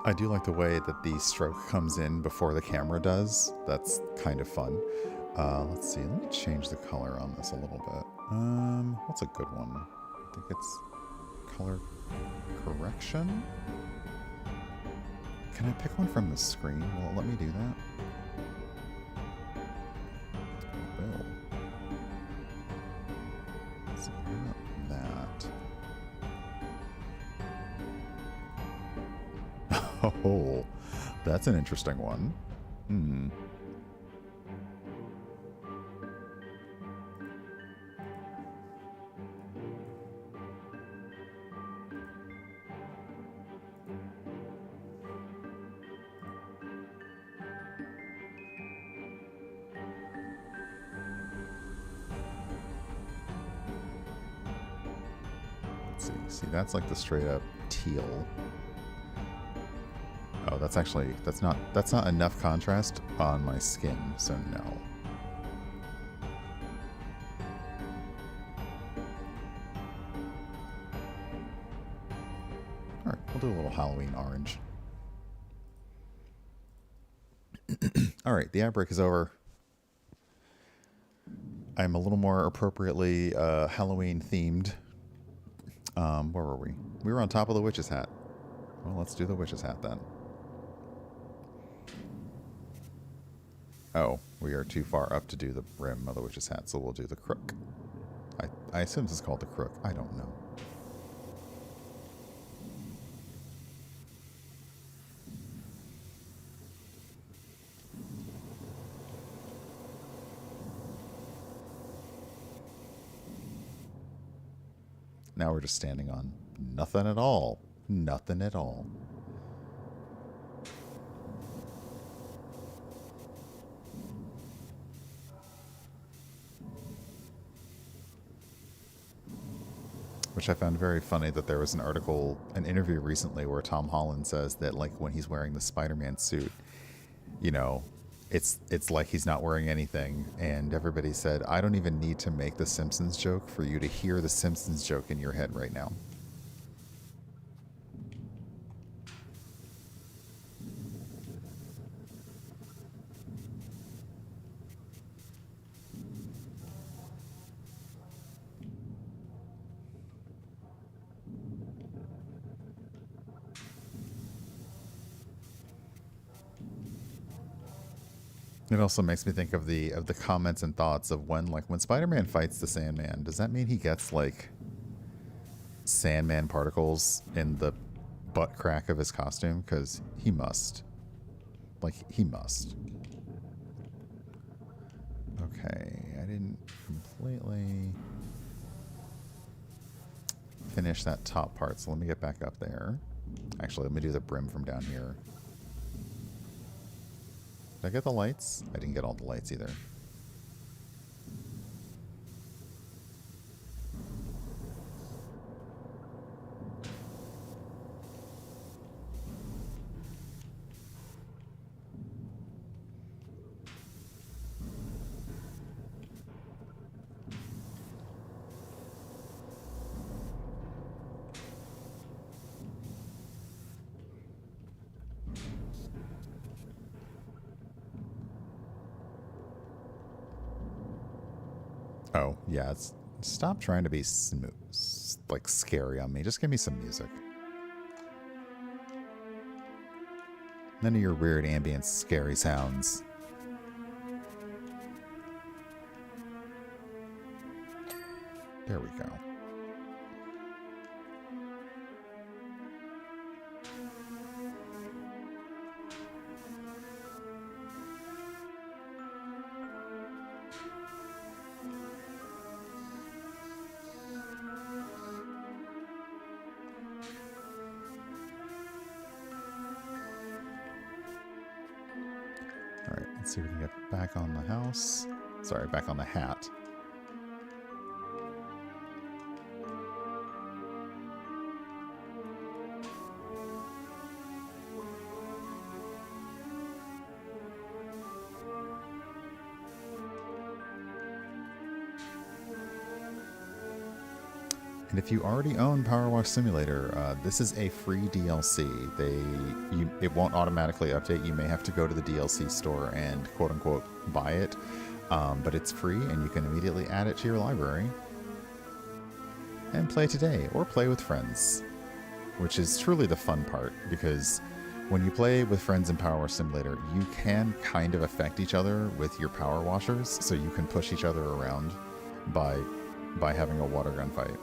I do like the way that the stroke comes in before the camera does. That's kind of fun. Let's see. Let me change the color on this a little bit. What's a good one? I think it's color correction. Can I pick one from the screen? Will it let me do that? It will. So that. Oh, that's an interesting one. Let's see, that's like the straight up teal. Oh, that's not enough contrast on my skin, so no. All right, we'll do a little Halloween orange. All right, the ad break is over. I'm a little more appropriately Halloween themed. Where were we? We were on top of the witch's hat. Well, let's do the witch's hat then. Oh, we are too far up to do the brim of the witch's hat, so we'll do the crook. I assume this is called the crook. I don't know. Now we're just standing on nothing at all. Nothing at all. Which I found very funny that there was an article, an interview recently where Tom Holland says that like when he's wearing the Spider-Man suit, you know, it's like he's not wearing anything. And everybody said, I don't even need to make the Simpsons joke for you to hear the Simpsons joke in your head right now. It also makes me think of the comments and thoughts of when Spider-Man fights the Sandman, does that mean he gets like Sandman particles in the butt crack of his costume? Because he must. Like, he must. Okay, I didn't completely finish that top part, so let me get back up there. Actually, let me do the brim from down here. Did I get the lights? I didn't get all the lights either. Oh, yeah, stop trying to be smooth, like scary on me. Just give me some music. None of your weird ambient scary sounds. There we go. Let's see if we can get back on the house. Sorry, back on the hat. And if you already own Power Wash Simulator, this is a free DLC. It won't automatically update. You may have to go to the DLC store and quote-unquote buy it. But it's free, and you can immediately add it to your library and play today, or play with friends, which is truly the fun part, because when you play with friends in Power Wash Simulator, you can kind of affect each other with your power washers, so you can push each other around by having a water gun fight.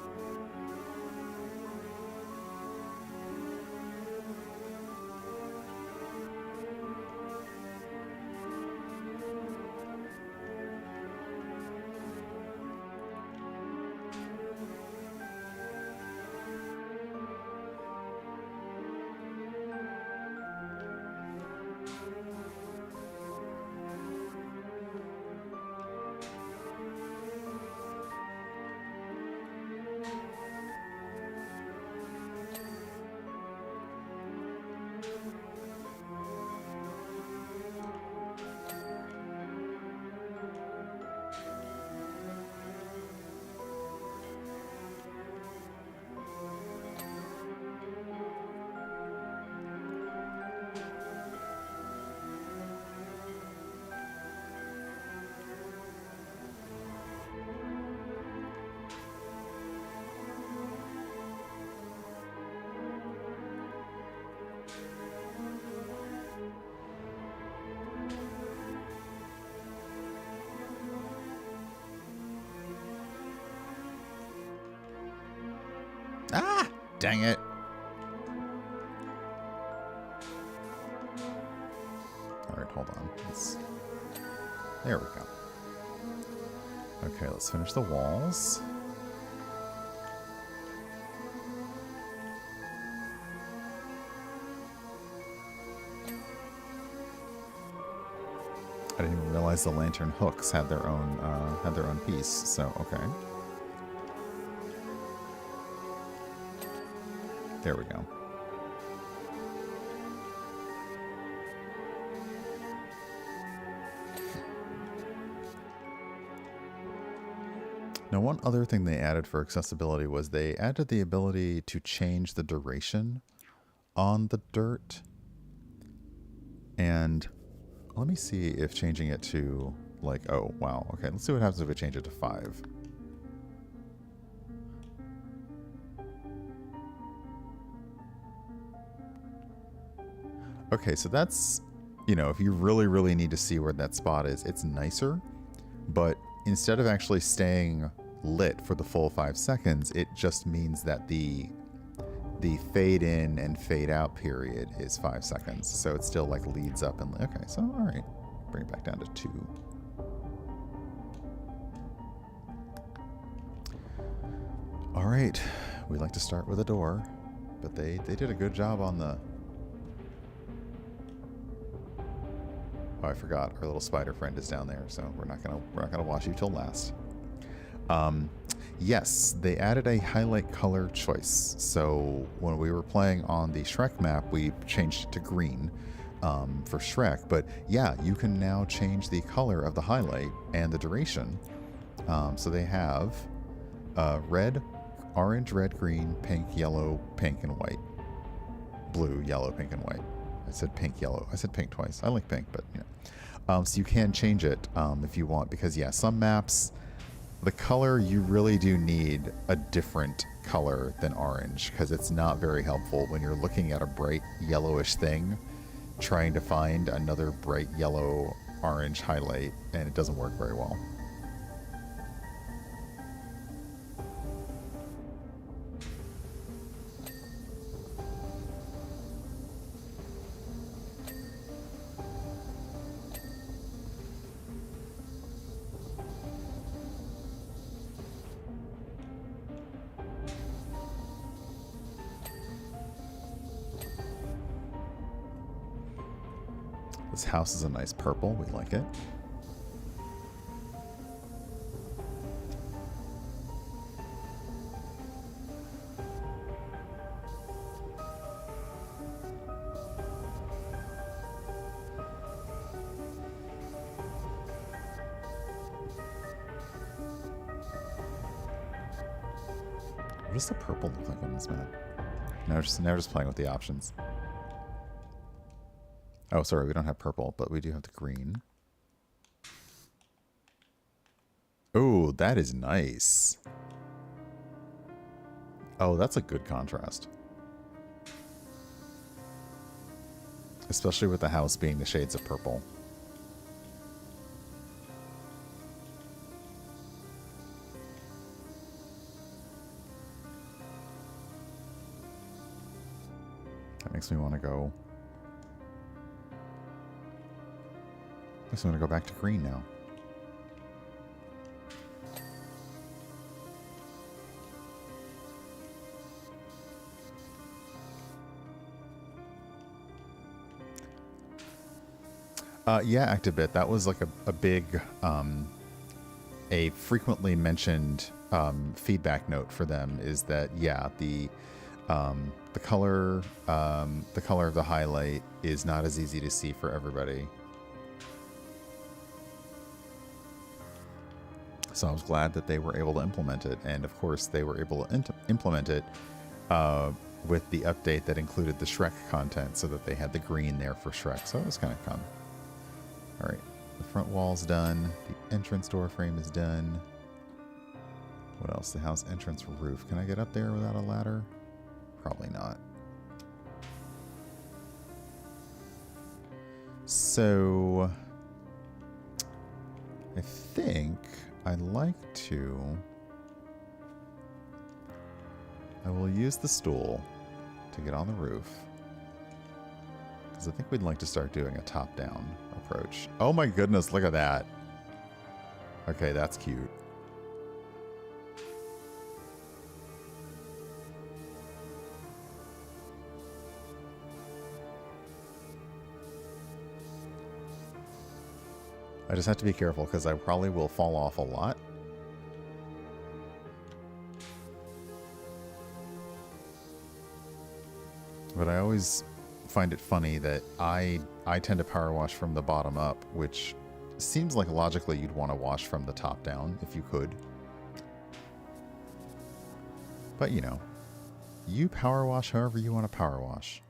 Ah! Dang it. Alright, hold on. There we go. Okay, let's finish the walls. I didn't even realize the lantern hooks had their own piece. So okay, there we go. Now, one other thing they added for accessibility was they added the ability to change the duration on the dirt. And let me see if changing it to, like, oh, wow. Okay, let's see what happens if we change it to 5. Okay, so that's, you know, if you really, really need to see where that spot is, it's nicer. But instead of actually staying lit for the full 5 seconds, it just means that the fade in and fade out period is 5 seconds. So it still like leads up and okay, so all right, bring it back down to 2. All right, we like to start with a door, but they did a good job on the. Oh, I forgot our little spider friend is down there, so we're not gonna watch you till last. Yes, they added a highlight color choice. So when we were playing on the Shrek map, we changed it to green for Shrek. But yeah, you can now change the color of the highlight and the duration. So they have red, orange, red, green, pink, yellow, pink, and white. Blue, yellow, pink, and white. I said pink, yellow. I said pink twice. I like pink, but you know. So you can change it if you want, because yeah, some maps, the color, you really do need a different color than orange, because it's not very helpful when you're looking at a bright yellowish thing, trying to find another bright yellow orange highlight, and it doesn't work very well. This house is a nice purple. We like it. What does the purple look like on this map? Now just playing with the options. Oh, sorry, we don't have purple, but we do have the green. Oh, that is nice. Oh, that's a good contrast. Especially with the house being the shades of purple. That makes me want to go. Makes me want to go back to green now. Yeah, Actibit. That was like a big, a frequently mentioned feedback note for them is that yeah, the color of the highlight is not as easy to see for everybody. So I was glad that they were able to implement it, and of course they were able to implement it with the update that included the Shrek content, so that they had the green there for Shrek. So it was kind of fun. All right, the front wall's done. The entrance door frame is done. What else? The house entrance roof. Can I get up there without a ladder? Probably not. So I think I'd like to I will use the stool to get on the roof. Because I think we'd like to start doing a top-down approach. Oh my goodness, look at that. Okay, that's cute. I just have to be careful because I probably will fall off a lot. But I always find it funny that I tend to power wash from the bottom up, which seems like logically you'd want to wash from the top down if you could. But you know, you power wash however you want to power wash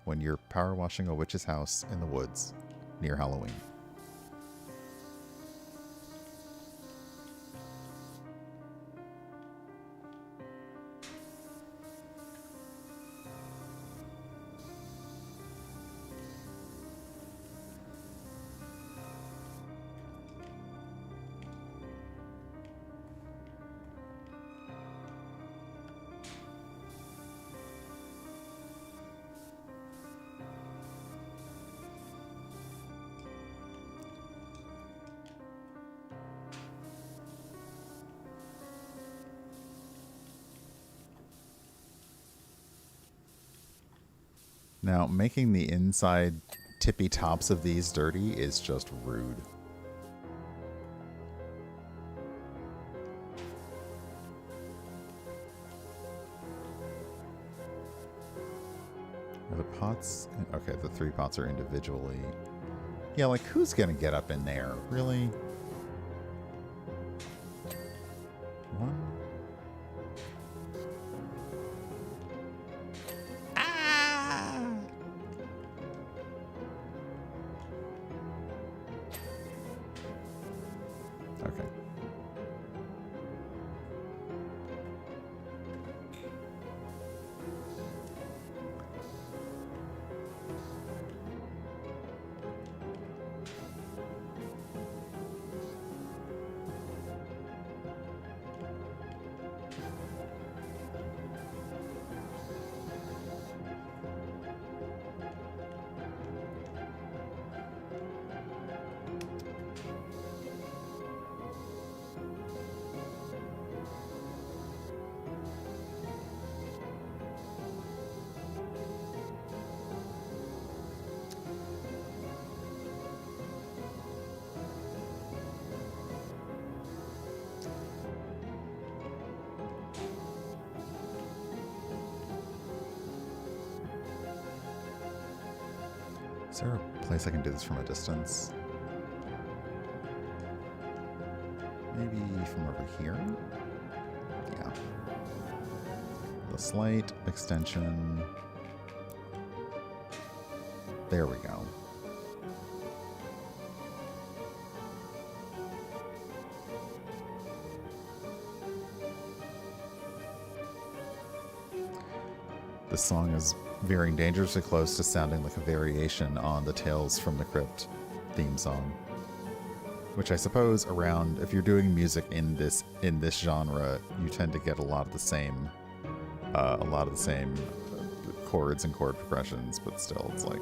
when you're power washing a witch's house in the woods near Halloween. Now, making the inside tippy tops of these dirty is just rude. Are the pots... Okay, the 3 pots are individually... Yeah, like, who's gonna get up in there? Really? One... Okay. Is there a place I can do this from a distance? Maybe from over here? Yeah. The slight extension. There we go. This song is veering dangerously close to sounding like a variation on the Tales from the Crypt theme song, which I suppose around, if you're doing music in this genre, you tend to get a lot of the same chords and chord progressions, but still, it's like.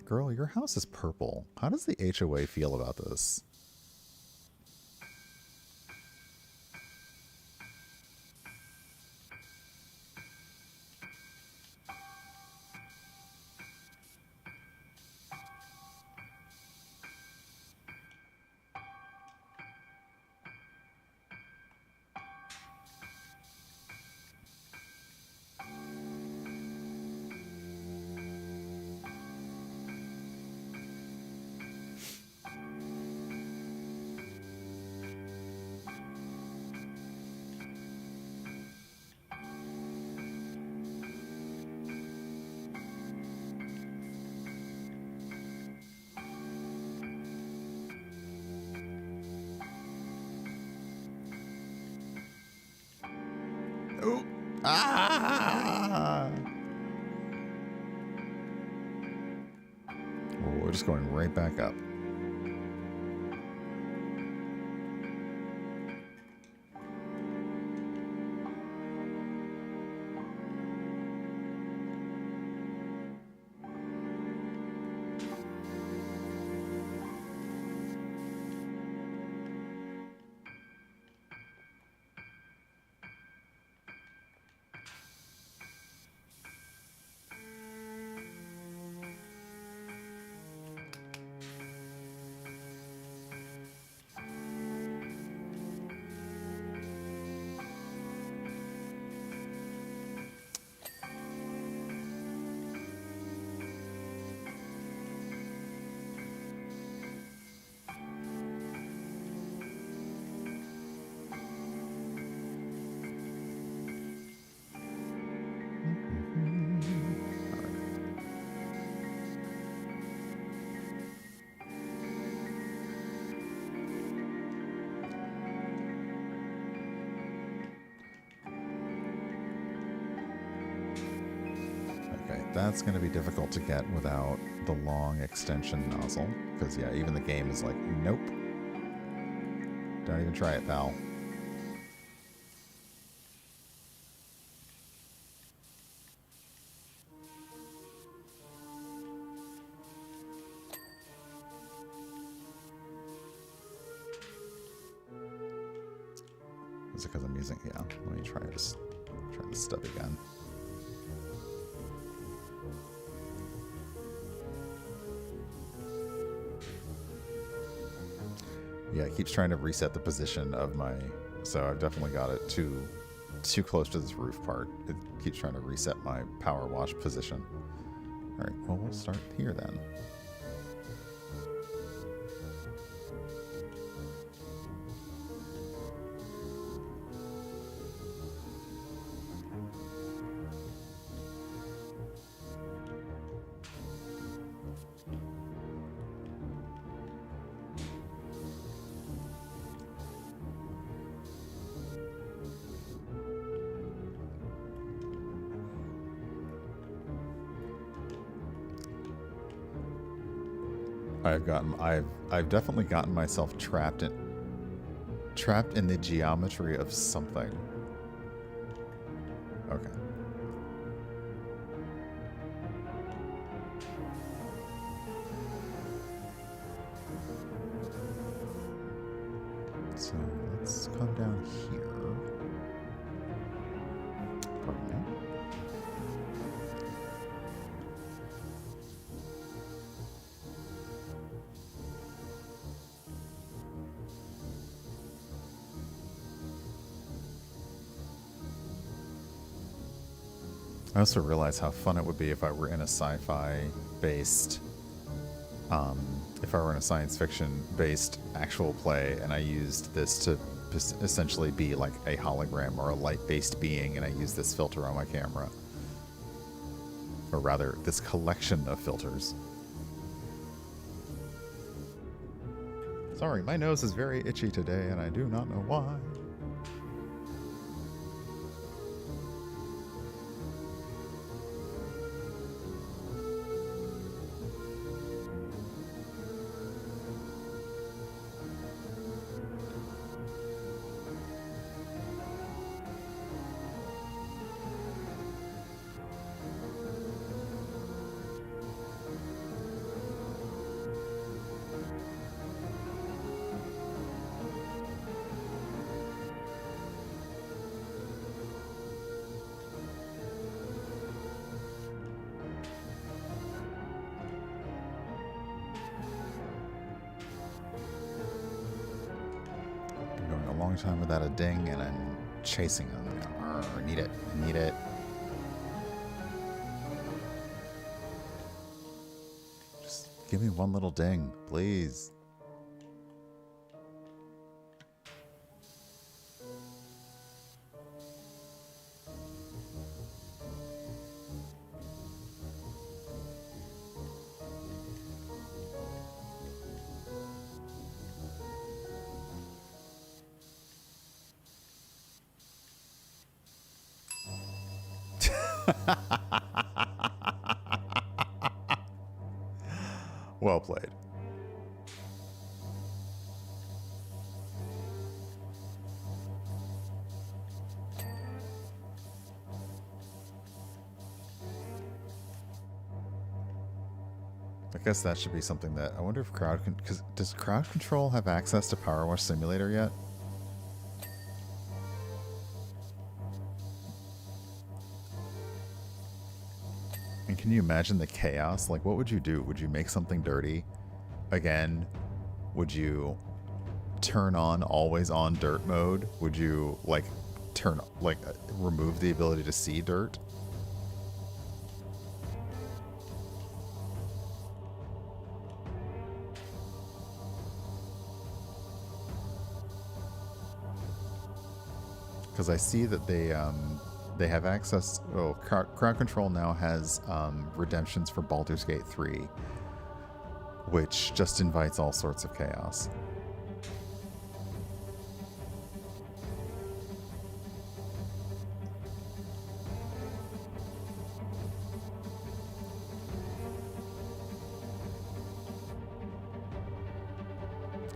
Girl, your house is purple. How does the HOA feel about this? Oh. Ah! just going right back up. That's going to be difficult to get without the long extension nozzle. Because, yeah, even the game is like, nope. Don't even try it, pal. Is it because I'm using... Yeah, let me try this stub again. Yeah, it keeps trying to reset the position of my... So I've definitely got it too close to this roof part. It keeps trying to reset my power wash position. All right, well, we'll start here then. I've definitely gotten myself trapped in the geometry of something. Okay. So let's come down here. Pardon me. I also realize how fun it would be if I were in a sci-fi based, if I were in a science fiction based actual play and I used this to essentially be like a hologram or a light based being, and I use this filter on my camera. Or rather, this collection of filters. Sorry, my nose is very itchy today and I do not know why. Time without a ding, and I'm chasing them. I need it. I need it. Just give me one little ding, please. Well played. I guess that should be something that I wonder if because does crowd control have access to Power Wash Simulator yet? And can you imagine the chaos? Like, what would you do? Would you make something dirty? Again, would you turn on always on dirt mode? Would you like remove the ability to see dirt? Because I see that they have access. Oh, crowd control now has redemptions for Baldur's Gate 3, which just invites all sorts of chaos.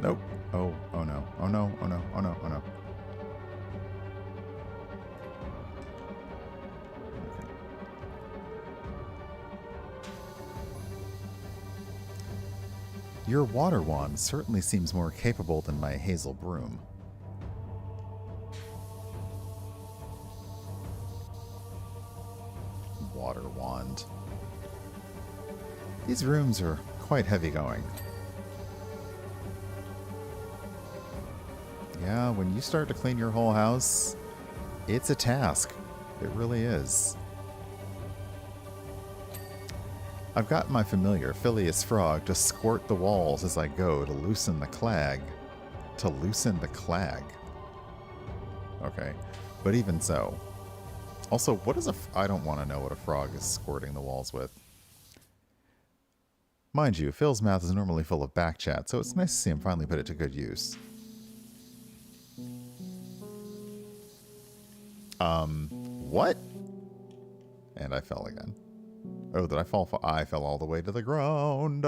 Nope. Oh no. Oh no. Oh no. Oh no. Oh no. Okay. Your water wand certainly seems more capable than my hazel broom. Water wand. These rooms are quite heavy going. Yeah, when you start to clean your whole house, it's a task. It really is. I've got my familiar Phileas Frog to squirt the walls as I go to loosen the clag. To loosen the clag. Okay, but even so. Also, what is I don't want to know what a frog is squirting the walls with. Mind you, Phil's mouth is normally full of back chat, so it's nice to see him finally put it to good use. What? And I fell again. Oh, did I fall? I fell all the way to the ground.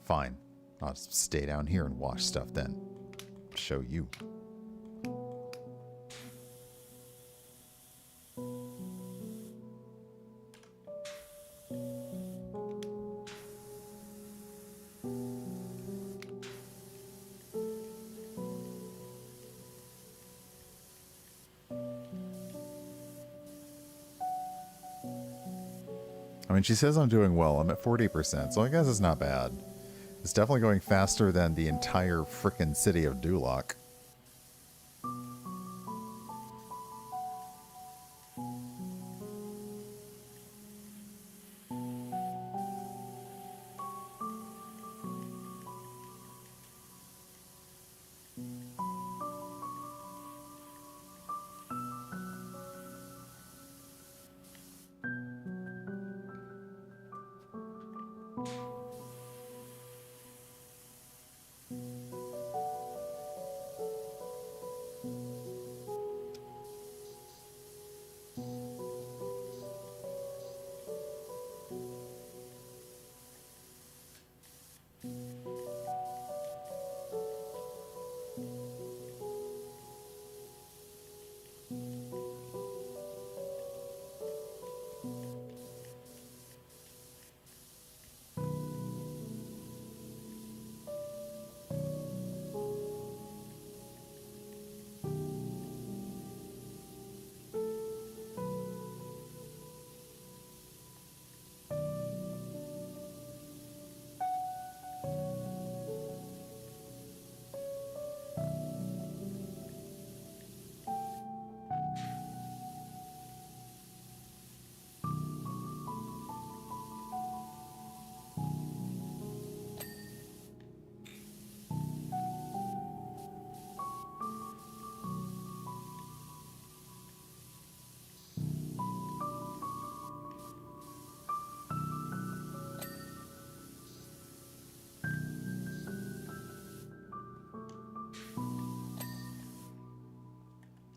Fine. I'll just stay down here and wash stuff then. Show you. I mean, she says I'm doing well. I'm at 40%, so I guess it's not bad. It's definitely going faster than the entire frickin' city of Duloc.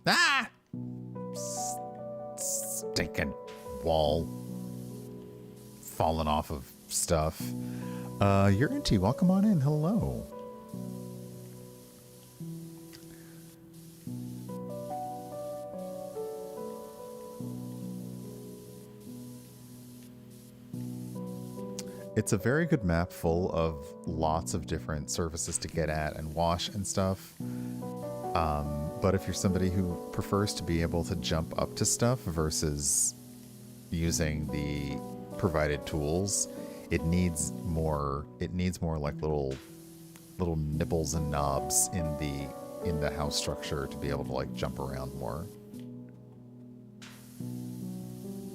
Ah! Stinking wall falling off of stuff. You're into. Welcome on in. Hello. It's a very good map full of lots of different surfaces to get at and wash and stuff. But if you're somebody who prefers to be able to jump up to stuff versus using the provided tools, it needs more like little nibbles and knobs in the house structure to be able to like jump around more.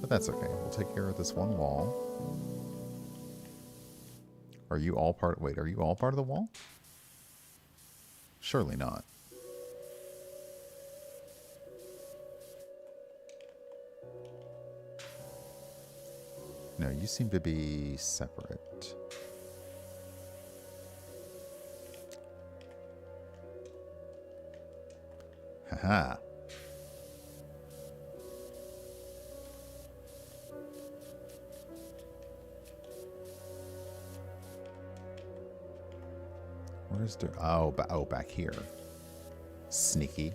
But that's okay. We'll take care of this one wall. Are you all part of the wall? Surely not. No, you seem to be separate. Haha. Where's the... Oh, back here. Sneaky.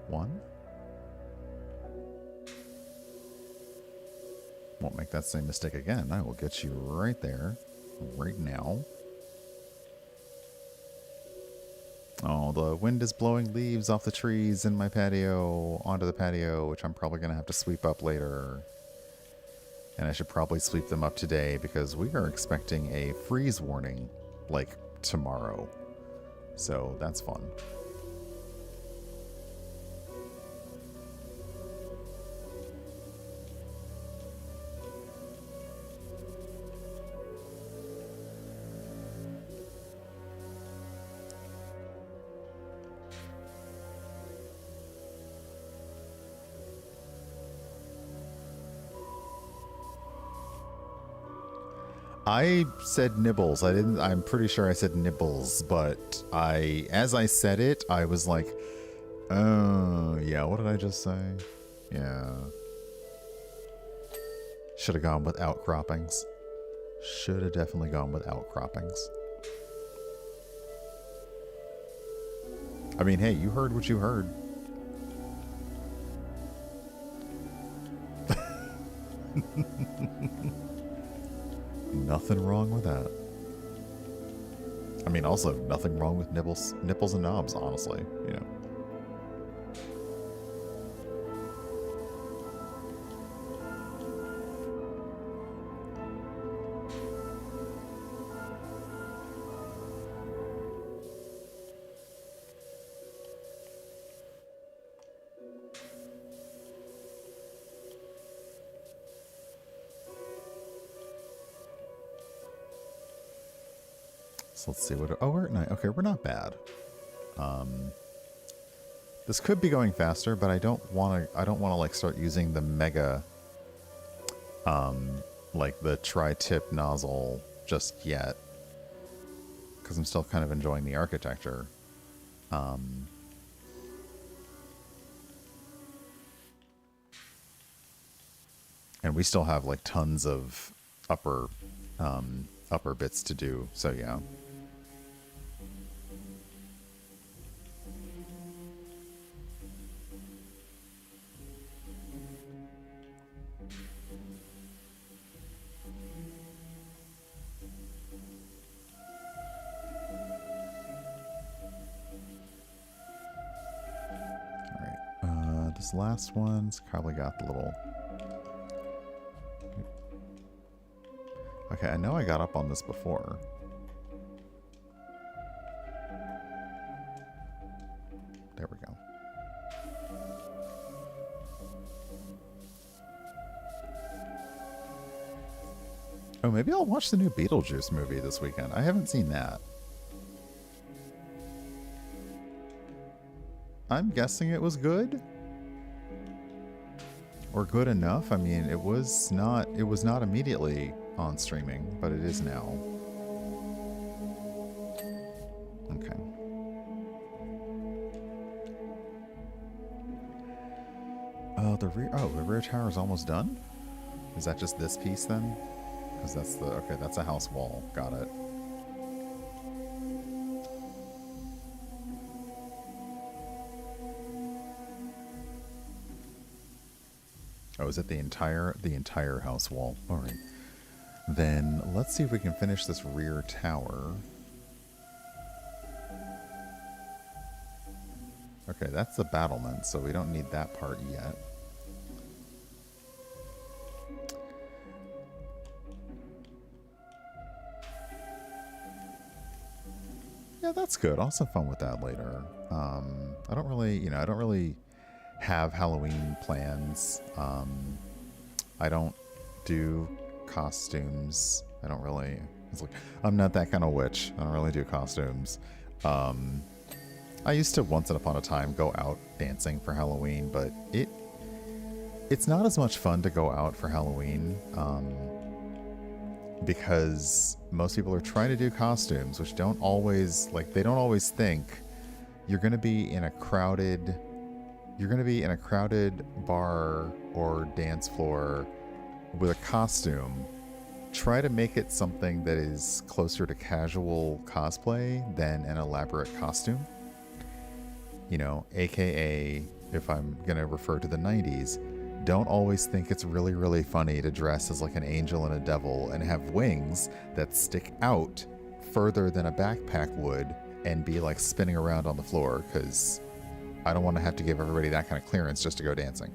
One. Won't make that same mistake again. I will get you right there. Right now. Oh, the wind is blowing leaves off the trees in my patio onto the patio, which I'm probably going to have to sweep up later. And I should probably sweep them up today because we are expecting a freeze warning, like, tomorrow. So that's fun. I said nibbles. I didn't. I'm pretty sure I said nibbles, but as I said it, I was like, oh, yeah, what did I just say? Yeah. Should have gone with outcroppings. Should have definitely gone with outcroppings. I mean, hey, you heard what you heard. Nothing wrong with that. I mean, also, nothing wrong with nipples and knobs, honestly, you know. So let's see what. Oh, we're not. Okay, we're not bad. This could be going faster, but I don't want to. I don't want to like start using the mega, like the tri-tip nozzle just yet, because I'm still kind of enjoying the architecture. And we still have like tons of upper bits to do. So yeah. This last one's probably got the little... Okay, I know I got up on this before. There we go. Oh, maybe I'll watch the new Beetlejuice movie this weekend. I haven't seen that. I'm guessing it was good? Or good enough. I mean, it was not immediately on streaming, but it is now. Okay. the rear tower is almost done? Is that just this piece then? Because that's the, okay, that's a house wall. Got it. Oh, is it the entire house wall? All right. Then let's see if we can finish this rear tower. Okay, that's the battlement, so we don't need that part yet. Yeah, that's good. I'll have some fun with that later. I don't really have Halloween plans. I don't do costumes. I'm not that kind of witch. I don't really do costumes. I used to once upon a time go out dancing for Halloween, but it's not as much fun to go out for Halloween because most people are trying to do costumes, which they don't always think you're going to be in a crowded bar or dance floor with a costume. Try to make it something that is closer to casual cosplay than an elaborate costume. You know, aka, if I'm going to refer to the 90s, don't always think it's really, really funny to dress as like an angel and a devil and have wings that stick out further than a backpack would and be like spinning around on the floor, because I don't want to have to give everybody that kind of clearance just to go dancing.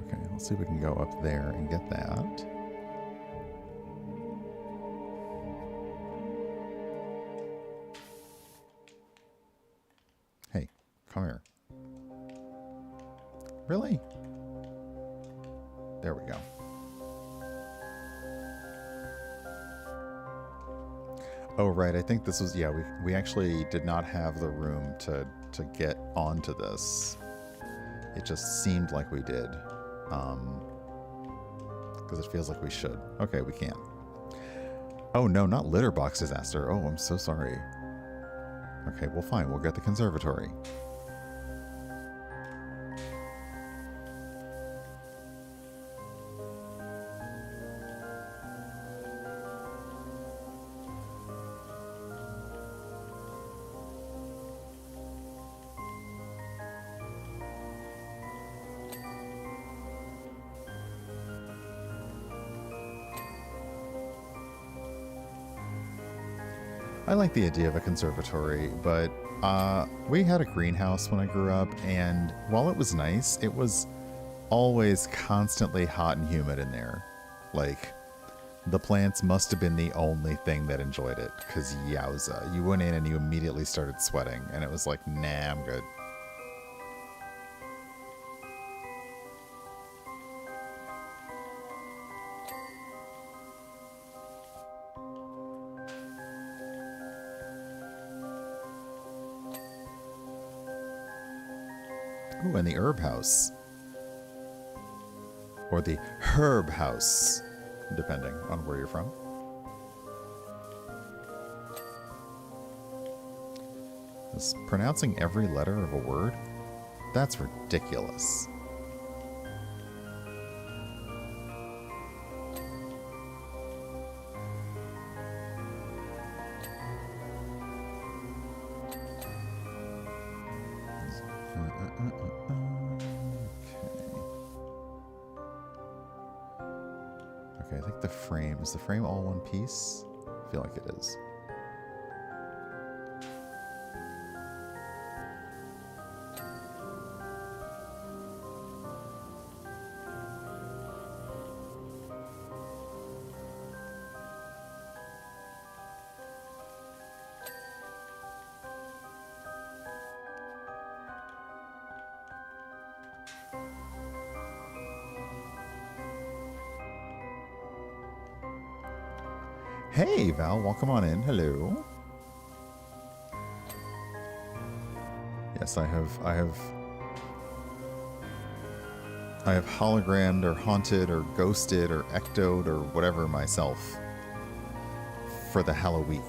Okay, let's see if we can go up there and get that. Hey, come here. Really? There we go. Oh, right. I think this was, yeah, we actually did not have the room to get onto this. It just seemed like we did. Because it feels like we should. Okay, we can't. Oh, no, not litter box disaster. Oh, I'm so sorry. Okay, well, fine. We'll get the conservatory. I like the idea of a conservatory, but we had a greenhouse when I grew up, and while it was nice, it was always constantly hot and humid in there. Like, the plants must have been the only thing that enjoyed it, because yowza, you went in and you immediately started sweating, and it was like, nah, I'm good. Ooh, and the herb house. Or the herb house, depending on where you're from. Is pronouncing every letter of a word? That's ridiculous. Okay, I think the frame, is the frame all one piece? I feel like it is. Hey, Val, welcome on in. Hello. Yes, I I have hologrammed or haunted or ghosted or ectoed or whatever myself for the Hallo-week.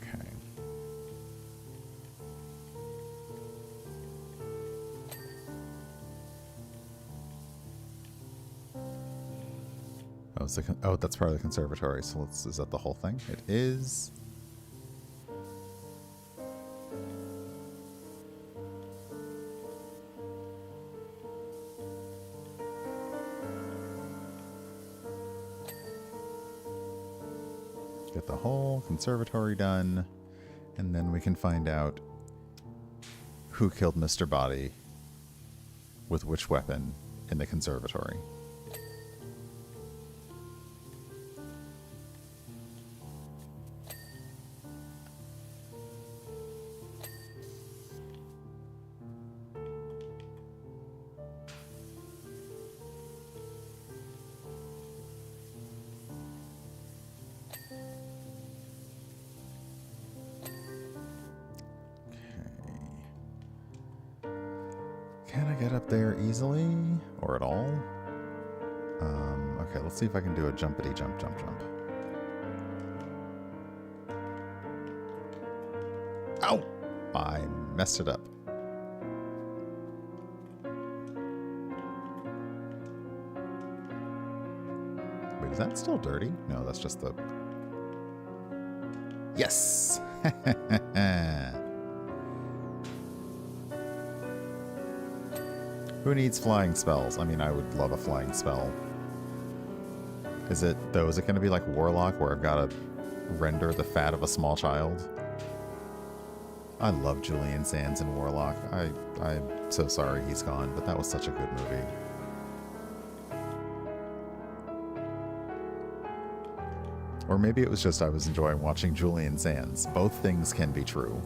Okay. Oh, oh, that's part of the conservatory. So is that the whole thing? It is. Get the whole conservatory done, and then we can find out who killed Mr. Body with which weapon in the conservatory. Can I get up there easily or at all? Okay, let's see if I can do a jumpity jump, jump, jump. Ow! I messed it up. Wait, is that still dirty? No, that's just the... Yes! Who needs flying spells? I mean, I would love a flying spell. Is it, though, is it going to be like Warlock, where I've got to render the fat of a small child? I love Julian Sands in Warlock. I'm so sorry he's gone, but that was such a good movie. Or maybe it was just I was enjoying watching Julian Sands. Both things can be true.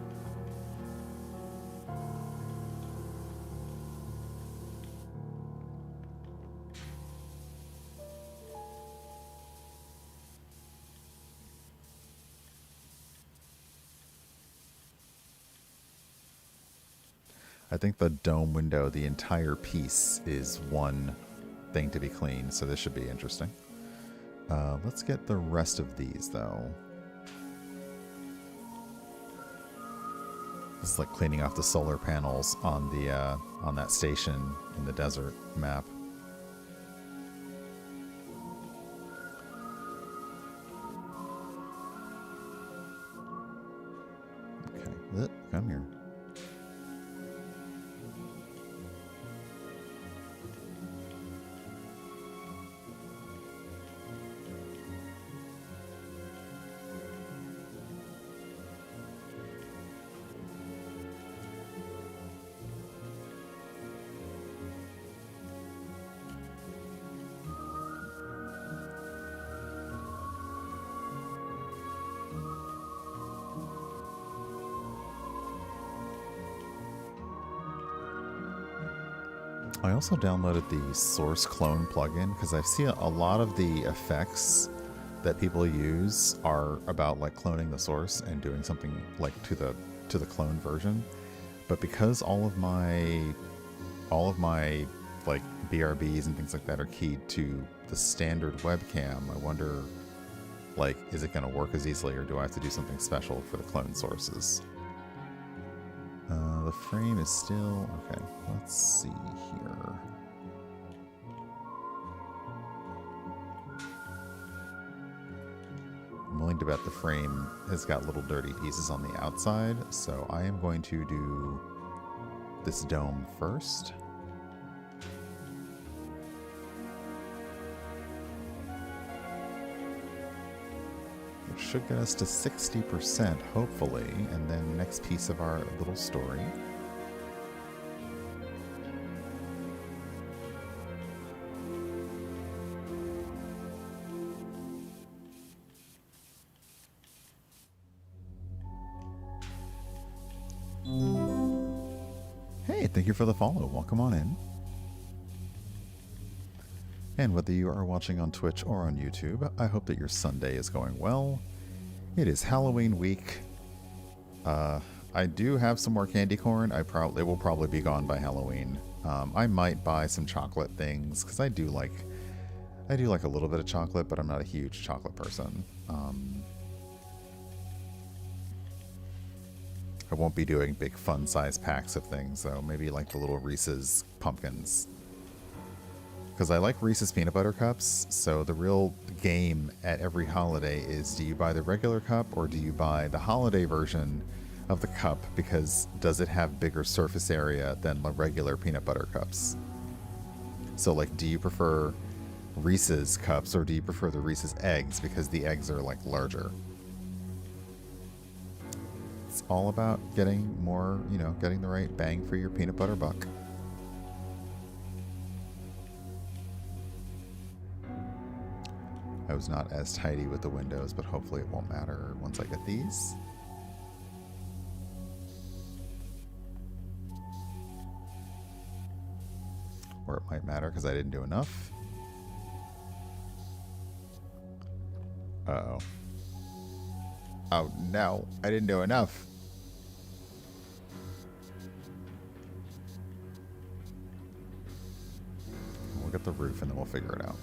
I think the dome window, the entire piece, is one thing to be cleaned, so this should be interesting. Let's get the rest of these, though. This is like cleaning off the solar panels on the on that station in the desert map. Okay, come here. I also downloaded the Source Clone plugin because I've seen a lot of the effects that people use are about like cloning the source and doing something like to the clone version. But because all of my like BRBs and things like that are keyed to the standard webcam, I wonder, like, is it going to work as easily, or do I have to do something special for the clone sources? The frame is still... Okay, let's see here. to bet the frame has got little dirty pieces on the outside, so I am going to do this dome first. Which should get us to 60%, hopefully, and then next piece of our little story. Hey, thank you for the follow. Welcome on in. And whether you are watching on Twitch or on YouTube, I hope that your Sunday is going well. It is Halloween week. I do have some more candy corn. It will probably be gone by Halloween. I might buy some chocolate things because I do like a little bit of chocolate, but I'm not a huge chocolate person. I won't be doing big fun size packs of things though. Maybe like the little Reese's pumpkins. Because I like Reese's peanut butter cups, so the real game at every holiday is, do you buy the regular cup or do you buy the holiday version of the cup, because does it have bigger surface area than the regular peanut butter cups? So like, do you prefer Reese's cups or do you prefer the Reese's eggs, because the eggs are like larger? It's all about getting more, getting the right bang for your peanut butter buck. I was not as tidy with the windows, but hopefully it won't matter once I get these. Or it might matter because I didn't do enough. Uh-oh. Oh no, I didn't do enough. We'll get the roof and then we'll figure it out.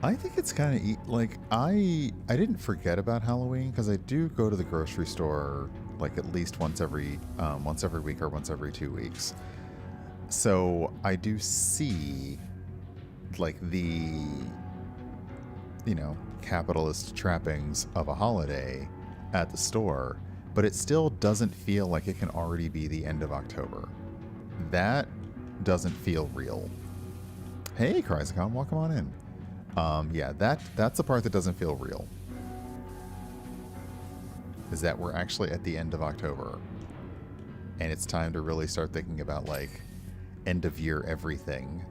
I think it's kind of like I didn't forget about Halloween because I do go to the grocery store like at least once every week or once every 2 weeks. So I do see like the capitalist trappings of a holiday at the store, but it still doesn't feel like it can already be the end of October. That doesn't feel real. Hey, Chrysicon, welcome on in. Yeah, that's the part that doesn't feel real. Is that we're actually at the end of October. And it's time to really start thinking about like end of year everything.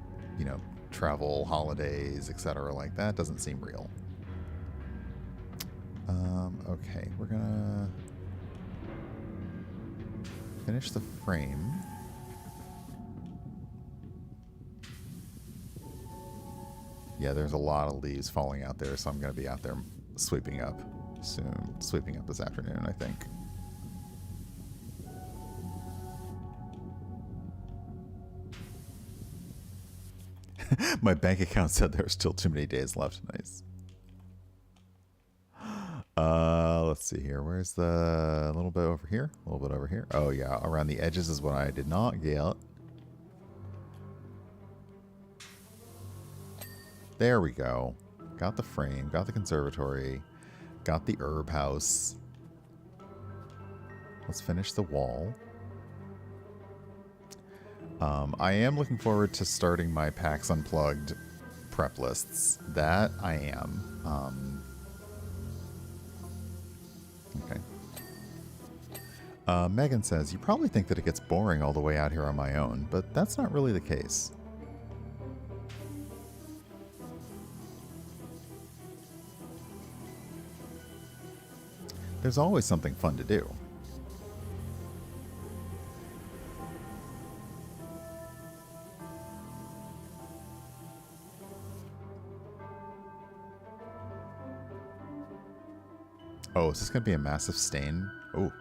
Travel, holidays, etc. Like that doesn't seem real. Okay, we're gonna finish the frame. Yeah, there's a lot of leaves falling out there, so I'm going to be out there sweeping up soon. Sweeping up this afternoon, I think. My bank account said there's still too many days left. Nice. Let's see here. Where's the little bit over here? A little bit over here. Oh, yeah. Around the edges is what I did not get. There we go. Got the frame, got the conservatory, got the herb house. Let's finish the wall. I am looking forward to starting my PAX Unplugged prep lists. That I am. Okay. Megan says, you probably think that it gets boring all the way out here on my own, but that's not really the case. There's always something fun to do. Oh, is this going to be a massive stain? Oh.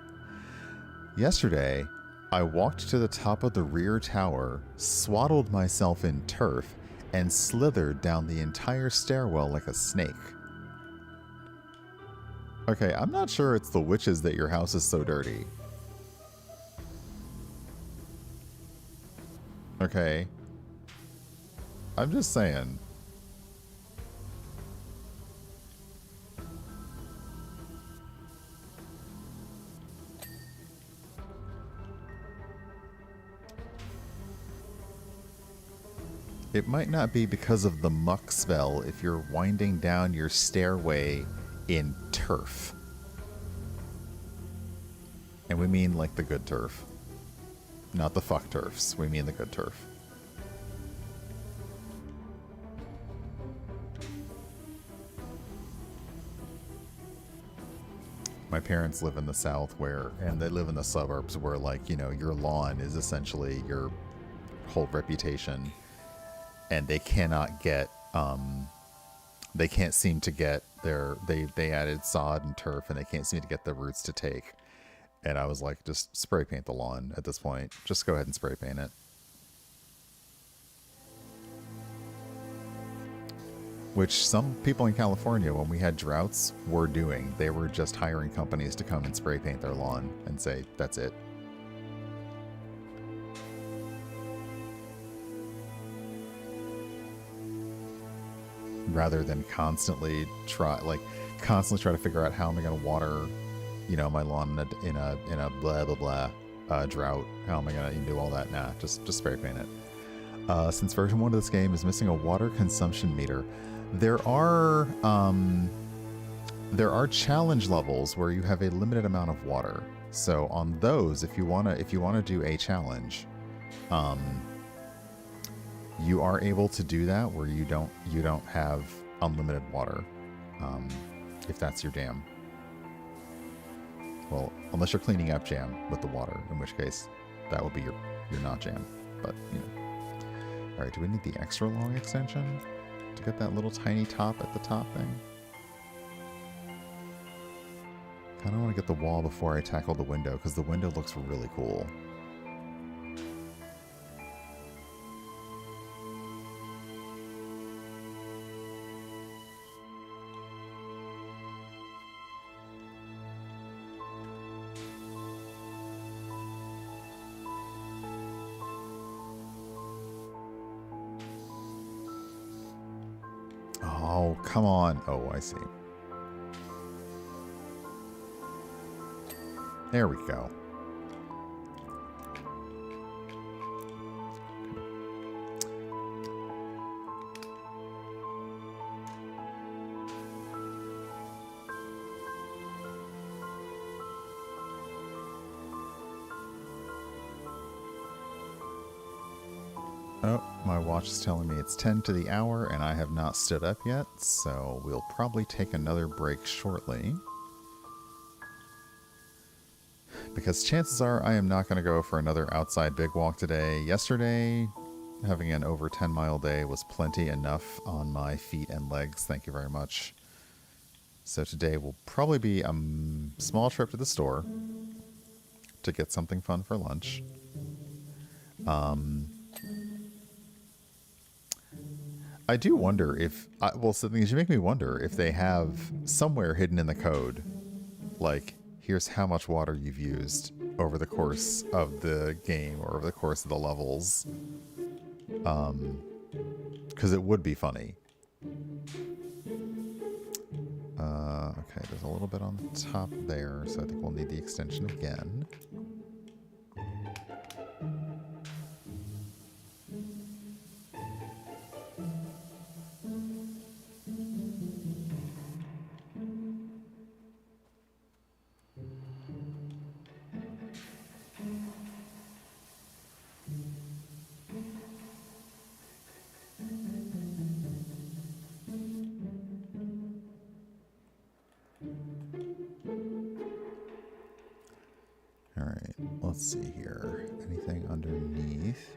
Yesterday, I walked to the top of the rear tower, swaddled myself in turf, and slithered down the entire stairwell like a snake. Okay, I'm not sure it's the witches that your house is so dirty. Okay. I'm just saying. It might not be because of the muck smell if you're winding down your stairway in turf. And we mean like the good turf. Not the fuck turfs. We mean the good turf. My parents live in the South and they live in the suburbs where, like, you know, your lawn is essentially your whole reputation. And they cannot get, they can't seem to get they added sod and turf and they can't seem to get the roots to take. And I was like, just spray paint the lawn at this point. Just go ahead and spray paint it. Which some people in California, when we had droughts, were doing. They were just hiring companies to come and spray paint their lawn and say, that's it. Rather than constantly try to figure out how am I going to water, you know, my lawn in a blah blah blah drought. How am I going to do all that? Nah, just spray paint it. Since version 1 of this game is missing a water consumption meter, there are challenge levels where you have a limited amount of water. So on those, if you wanna do a challenge, you are able to do that where you don't have unlimited water, if that's your jam. Well, unless you're cleaning up jam with the water, in which case that would be your not jam. But you know. All right, do we need the extra long extension to get that little tiny top at the top thing? Kind of want to get the wall before I tackle the window because the window looks really cool. Oh, come on. Oh, I see. There we go. Oh, my watch is telling me it's 10 to the hour and I have not stood up yet, so we'll probably take another break shortly. Because chances are I am not going to go for another outside big walk today. Yesterday, having an over 10-mile day was plenty enough on my feet and legs. Thank you very much. So today will probably be a small trip to the store to get something fun for lunch. I do wonder if, well, something you make me wonder if they have somewhere hidden in the code, like, here's how much water you've used over the course of the game or over the course of the levels. Because it would be funny. Okay, there's a little bit on the top there, so I think we'll need the extension again. Let's see here. Anything underneath?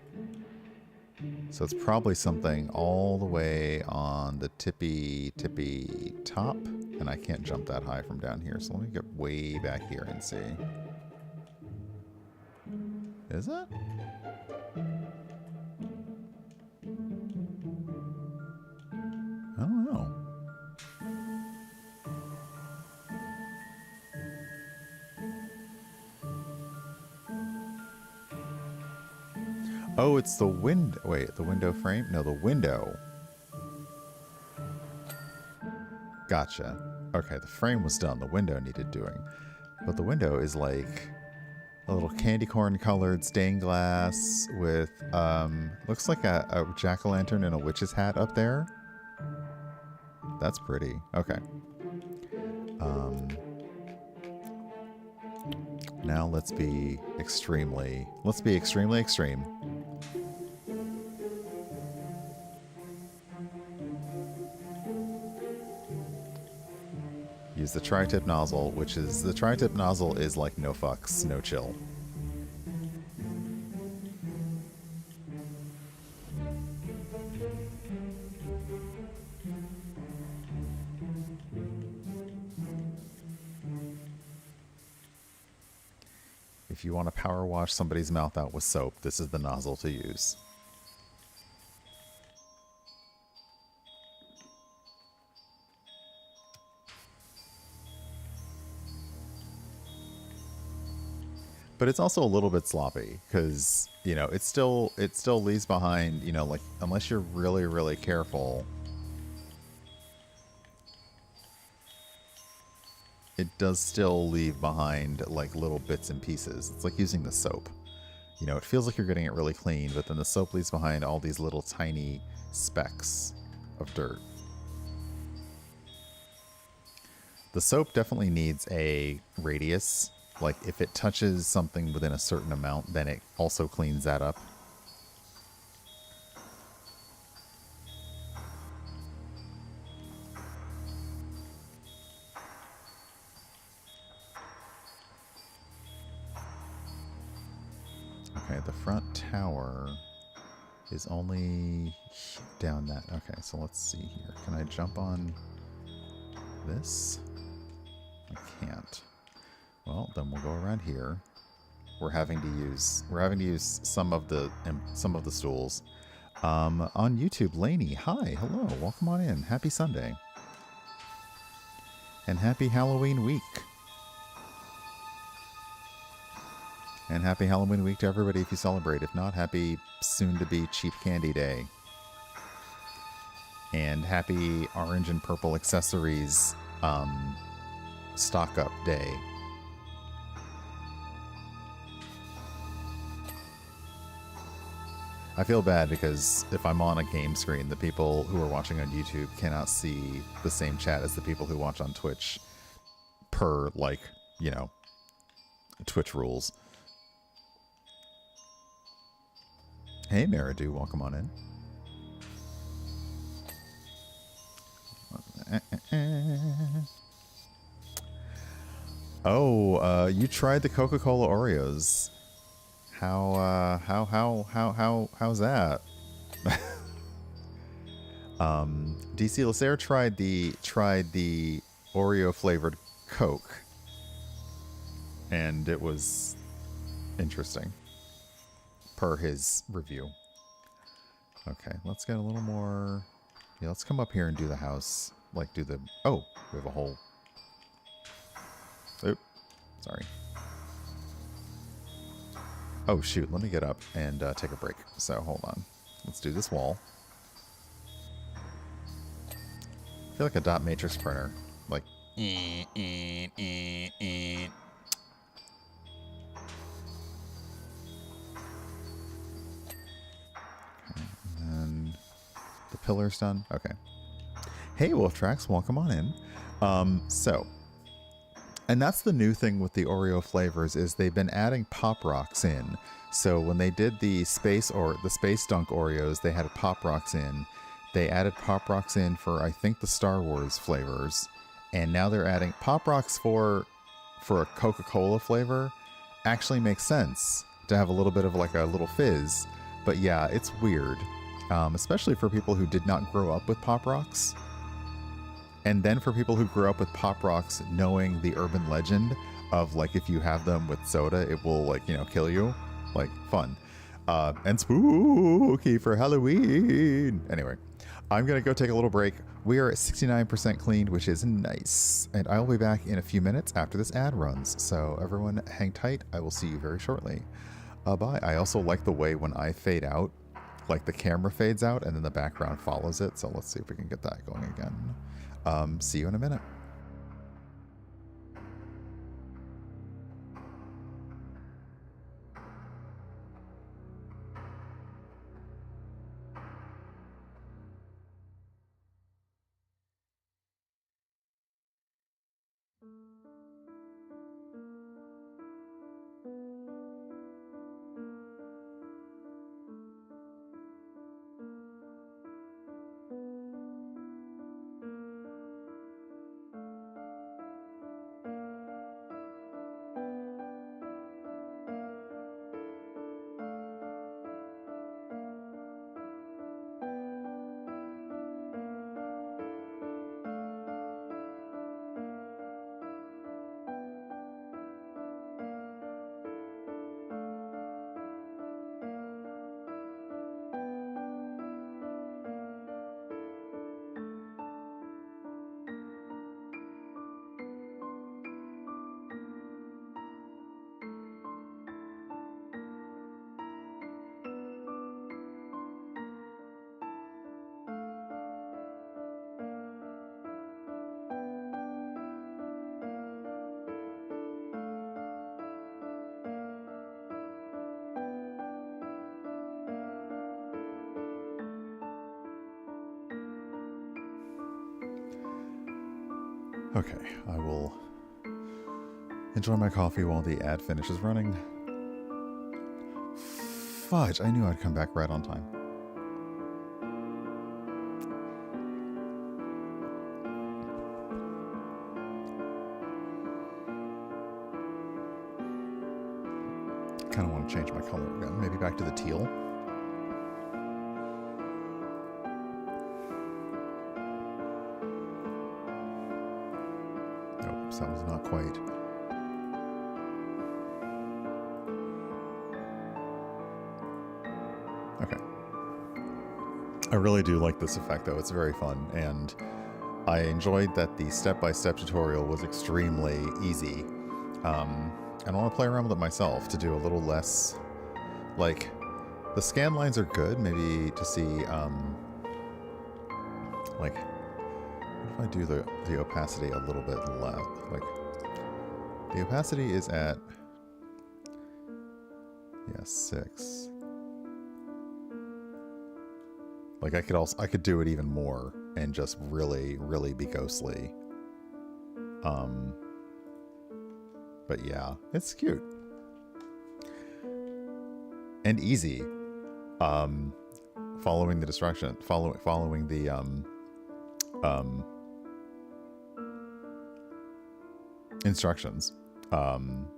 So it's probably something all the way on the tippy top and I can't jump that high from down here. So let me get way back here and see. Is it? I don't know. Oh, it's the window. Wait, the window frame? No, the window. Gotcha. Okay, the frame was done. The window needed doing. But the window is like a little candy corn colored stained glass with, looks like a jack-o'-lantern and a witch's hat up there. That's pretty. Okay. Now let's be extremely extreme. Use the tri-tip nozzle, which is, the tri-tip nozzle is like no fucks, no chill. If you want to power wash somebody's mouth out with soap, this is the nozzle to use. But it's also a little bit sloppy because, you know, it still leaves behind, you know, like, unless you're really, really careful, it does still leave behind like little bits and pieces. It's like using the soap. You know, it feels like you're getting it really clean, but then the soap leaves behind all these little tiny specks of dirt. The soap definitely needs a radius. Like, if it touches something within a certain amount, then it also cleans that up. Okay, the front tower is only down that. Okay, so let's see here. Can I jump on this? I can't. Well, then we'll go around here. We're having to use some of the stools. On YouTube, Lainey, hi, hello, welcome on in. Happy Sunday. And happy Halloween week. And happy Halloween week to everybody if you celebrate. If not, happy soon-to-be cheap candy day. And happy orange and purple accessories stock-up day. I feel bad because if I'm on a game screen, the people who are watching on YouTube cannot see the same chat as the people who watch on Twitch per, like, you know, Twitch rules. Hey, Maridu, welcome on in. Oh, you tried the Coca-Cola Oreos. How's that? DC Lacer tried the Oreo flavored Coke, and it was interesting per his review. Okay, let's get a little more. Yeah, let's come up here and do the house. Like, do the. Oh, we have a whole. Oop, sorry. Oh, shoot. Let me get up and take a break. So, hold on. Let's do this wall. I feel like a dot matrix printer. Like, Okay, and then the pillar's done. Okay. Hey, Wolf Tracks. Welcome on in. And that's the new thing with the Oreo flavors is they've been adding Pop Rocks in. So when they did the Space Dunk Oreos, they had Pop Rocks in. They added Pop Rocks in for, I think, the Star Wars flavors. And now they're adding Pop Rocks for a Coca-Cola flavor. Actually makes sense to have a little bit of like a little fizz. But yeah, it's weird. Especially for people who did not grow up with Pop Rocks. And then for people who grew up with Pop Rocks, knowing the urban legend of like if you have them with soda, it will like, you know, kill you. Like fun. And spooky for Halloween. Anyway, I'm going to go take a little break. We are at 69% cleaned, which is nice. And I'll be back in a few minutes after this ad runs. So everyone hang tight. I will see you very shortly. Bye. I also like the way when I fade out, like the camera fades out and then the background follows it. So let's see if we can get that going again. See you in a minute. Okay, I will enjoy my coffee while the ad finishes running. Fudge, I knew I'd come back right on time. Kind of want to change my color again. Maybe back to the teal. That was not quite. Okay. I really do like this effect though. It's very fun, and I enjoyed that the step-by-step tutorial was extremely easy. And I want to play around with it myself to do a little less, like, the scan lines are good, maybe to see, like, what if I do the opacity a little bit less? Like, the opacity is at, yeah, 6. Like, I could do it even more and just really, really be ghostly. But yeah, it's cute. And easy. Following the instruction, following the, instructions.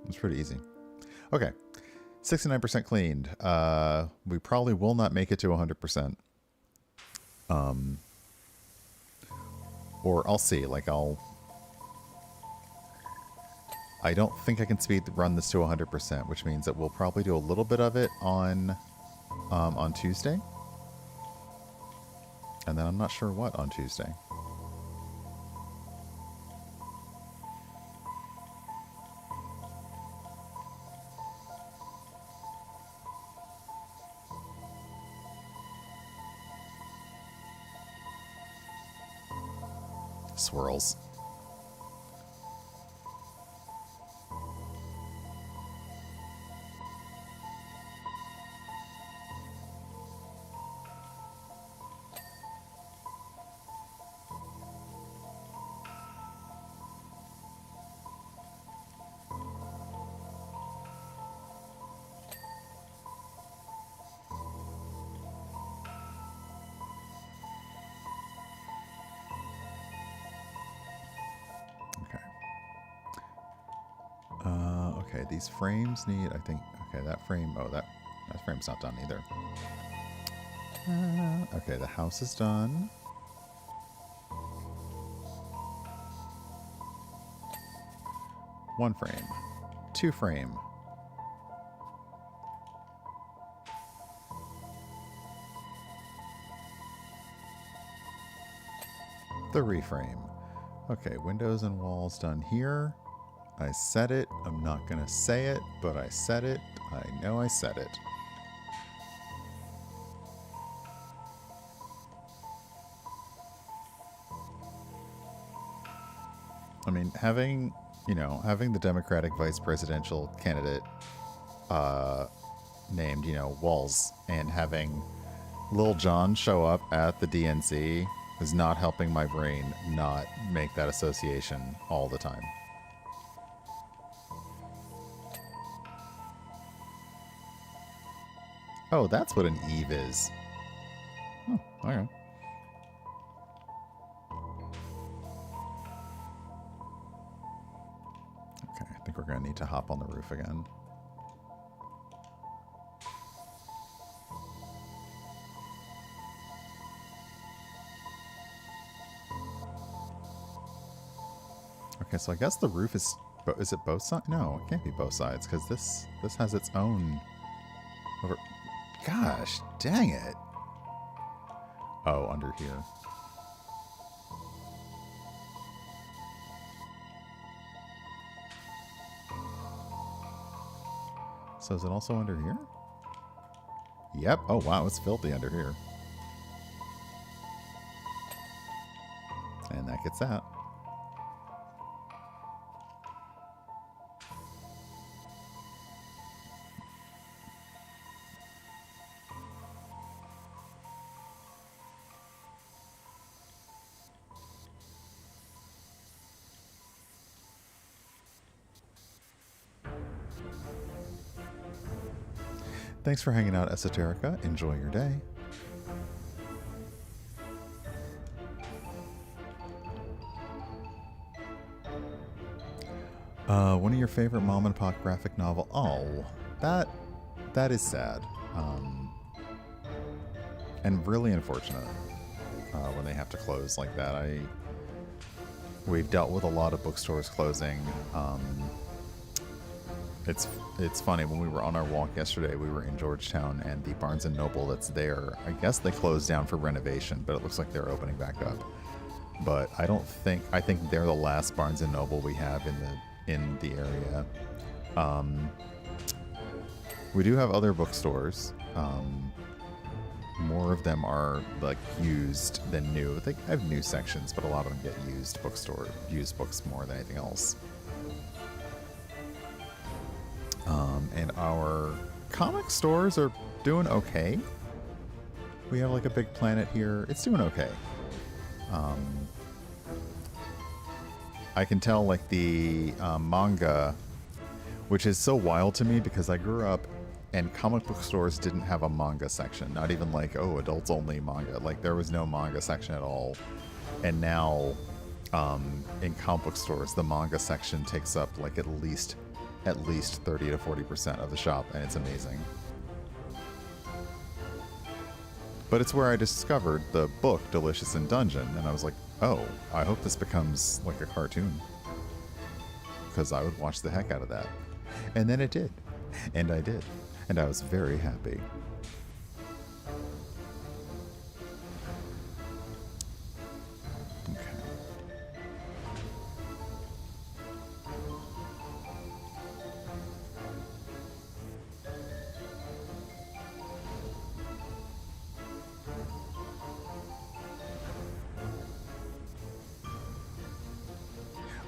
It's pretty easy. Okay. 69% cleaned. We probably will not make it to 100%. Or I'll see, like I don't think I can speed run this to 100%, which means that we'll probably do a little bit of it on Tuesday. And then I'm not sure what on Tuesday. Swirls. Okay, these frames need, I think, okay, that frame, oh, that frame's not done either. Okay, the house is done. 1 frame. 2 frame. 3 frame. Okay, windows and walls done here. I said it. I'm not going to say it, but I said it. I know I said it. I mean, having the Democratic vice presidential candidate named, Walls, and having Lil Jon show up at the DNC is not helping my brain not make that association all the time. Oh, that's what an Eve is. Oh, okay. Okay, I think we're going to need to hop on the roof again. Okay, so I guess the roof is it both sides? No, it can't be both sides because this has its own over. Gosh, dang it. Oh, under here. So is it also under here? Yep. Oh, wow, it's filthy under here. And that gets that. Thanks for hanging out, Esoterica. Enjoy your day. One of your favorite mom and pop graphic novel. Oh, that is sad. And really unfortunate when they have to close like that. We've dealt with a lot of bookstores closing. It's funny, when we were on our walk yesterday, we were in Georgetown, and the Barnes & Noble that's there, I guess they closed down for renovation, but it looks like they're opening back up. But I think they're the last Barnes & Noble we have in the area. We do have other bookstores. More of them are like used than new. They have new sections, but a lot of them get used books more than anything else. And our comic stores are doing okay. We have like a Big Planet here. It's doing okay. I can tell like the manga, which is so wild to me because I grew up and comic book stores didn't have a manga section. Not even like, oh, adults only manga. Like there was no manga section at all. And now in comic book stores, the manga section takes up like at least 30 to 40% of the shop, and it's amazing. But it's where I discovered the book Delicious in Dungeon, and I was like, oh, I hope this becomes like a cartoon. Because I would watch the heck out of that. And then it did. And I did. And I was very happy.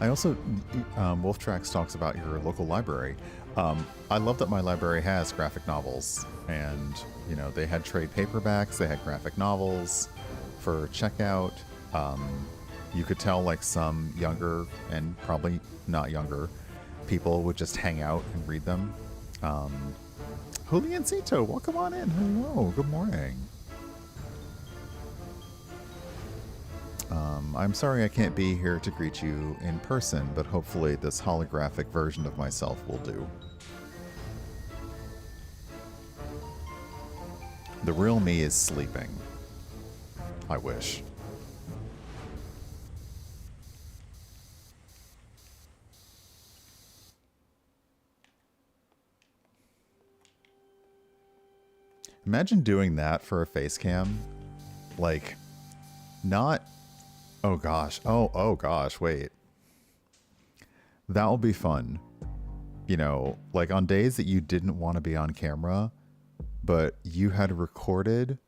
I also, Wolf Tracks talks about your local library. I love that my library has graphic novels, and they had trade paperbacks, they had graphic novels for checkout. You could tell like some younger and probably not younger people would just hang out and read them. Juliancito, welcome on in. Hello, good morning. I'm sorry I can't be here to greet you in person, but hopefully this holographic version of myself will do. The real me is sleeping. I wish. Imagine doing that for a face cam. Like, not... Oh gosh. Oh gosh, wait. That'll be fun. You know, like on days that you didn't want to be on camera, but you had recorded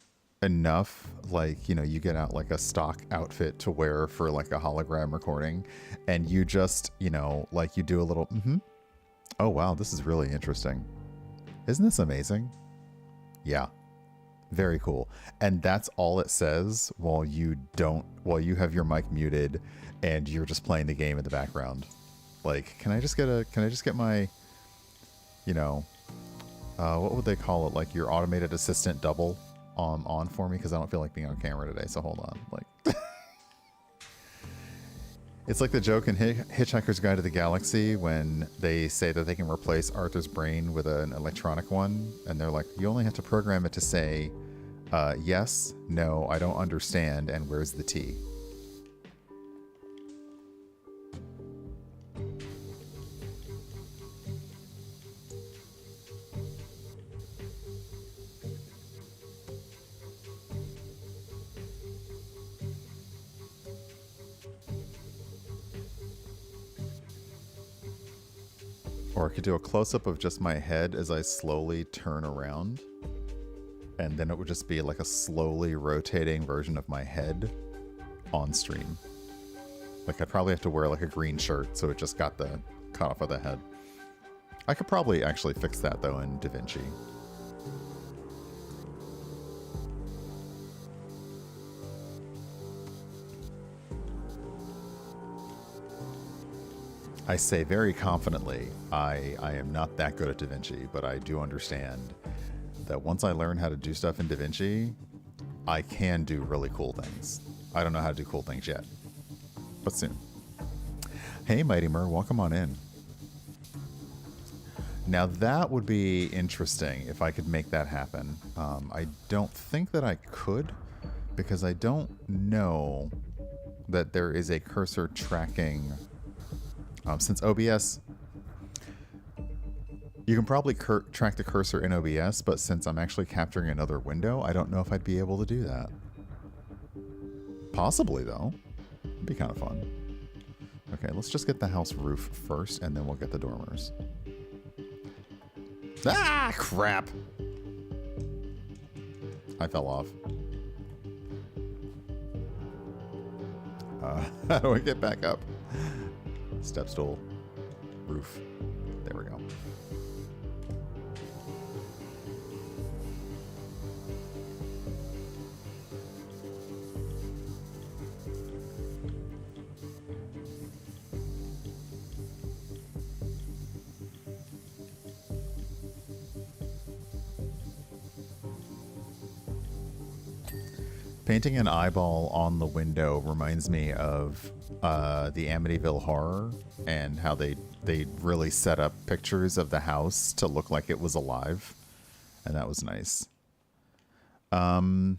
enough, like, you know, you get out like a stock outfit to wear for like a hologram recording, and you just, you know, like you do a little, oh wow, this is really interesting. Isn't this amazing? Yeah. Very cool. And that's all it says while you have your mic muted and you're just playing the game in the background. Like, can I just get my, you know, what would they call it? Like your automated assistant double on for me? Because I don't feel like being on camera today. So hold on. Like, it's like the joke in Hitchhiker's Guide to the Galaxy when they say that they can replace Arthur's brain with an electronic one. And they're like, you only have to program it to say, yes, no, I don't understand, and where's the tea? Or I could do a close-up of just my head as I slowly turn around. And then it would just be like a slowly rotating version of my head on stream. Like I'd probably have to wear like a green shirt so it just got the cut off of the head. I could probably actually fix that though in DaVinci. I say very confidently, I am not that good at DaVinci, but I do understand that once I learn how to do stuff in DaVinci, I can do really cool things. I don't know how to do cool things yet, but soon. Hey, Mighty Mer, welcome on in. Now that would be interesting if I could make that happen. I don't think that I could, because I don't know that there is a cursor tracking. Since OBS, you can probably track the cursor in OBS, but since I'm actually capturing another window, I don't know if I'd be able to do that. Possibly, though. It'd be kind of fun. Okay, let's just get the house roof first, and then we'll get the dormers. Ah, crap! I fell off. How do I get back up? Step stool, roof. There we go. Painting an eyeball on the window reminds me of the Amityville Horror and how they really set up pictures of the house to look like it was alive, and that was nice. Oh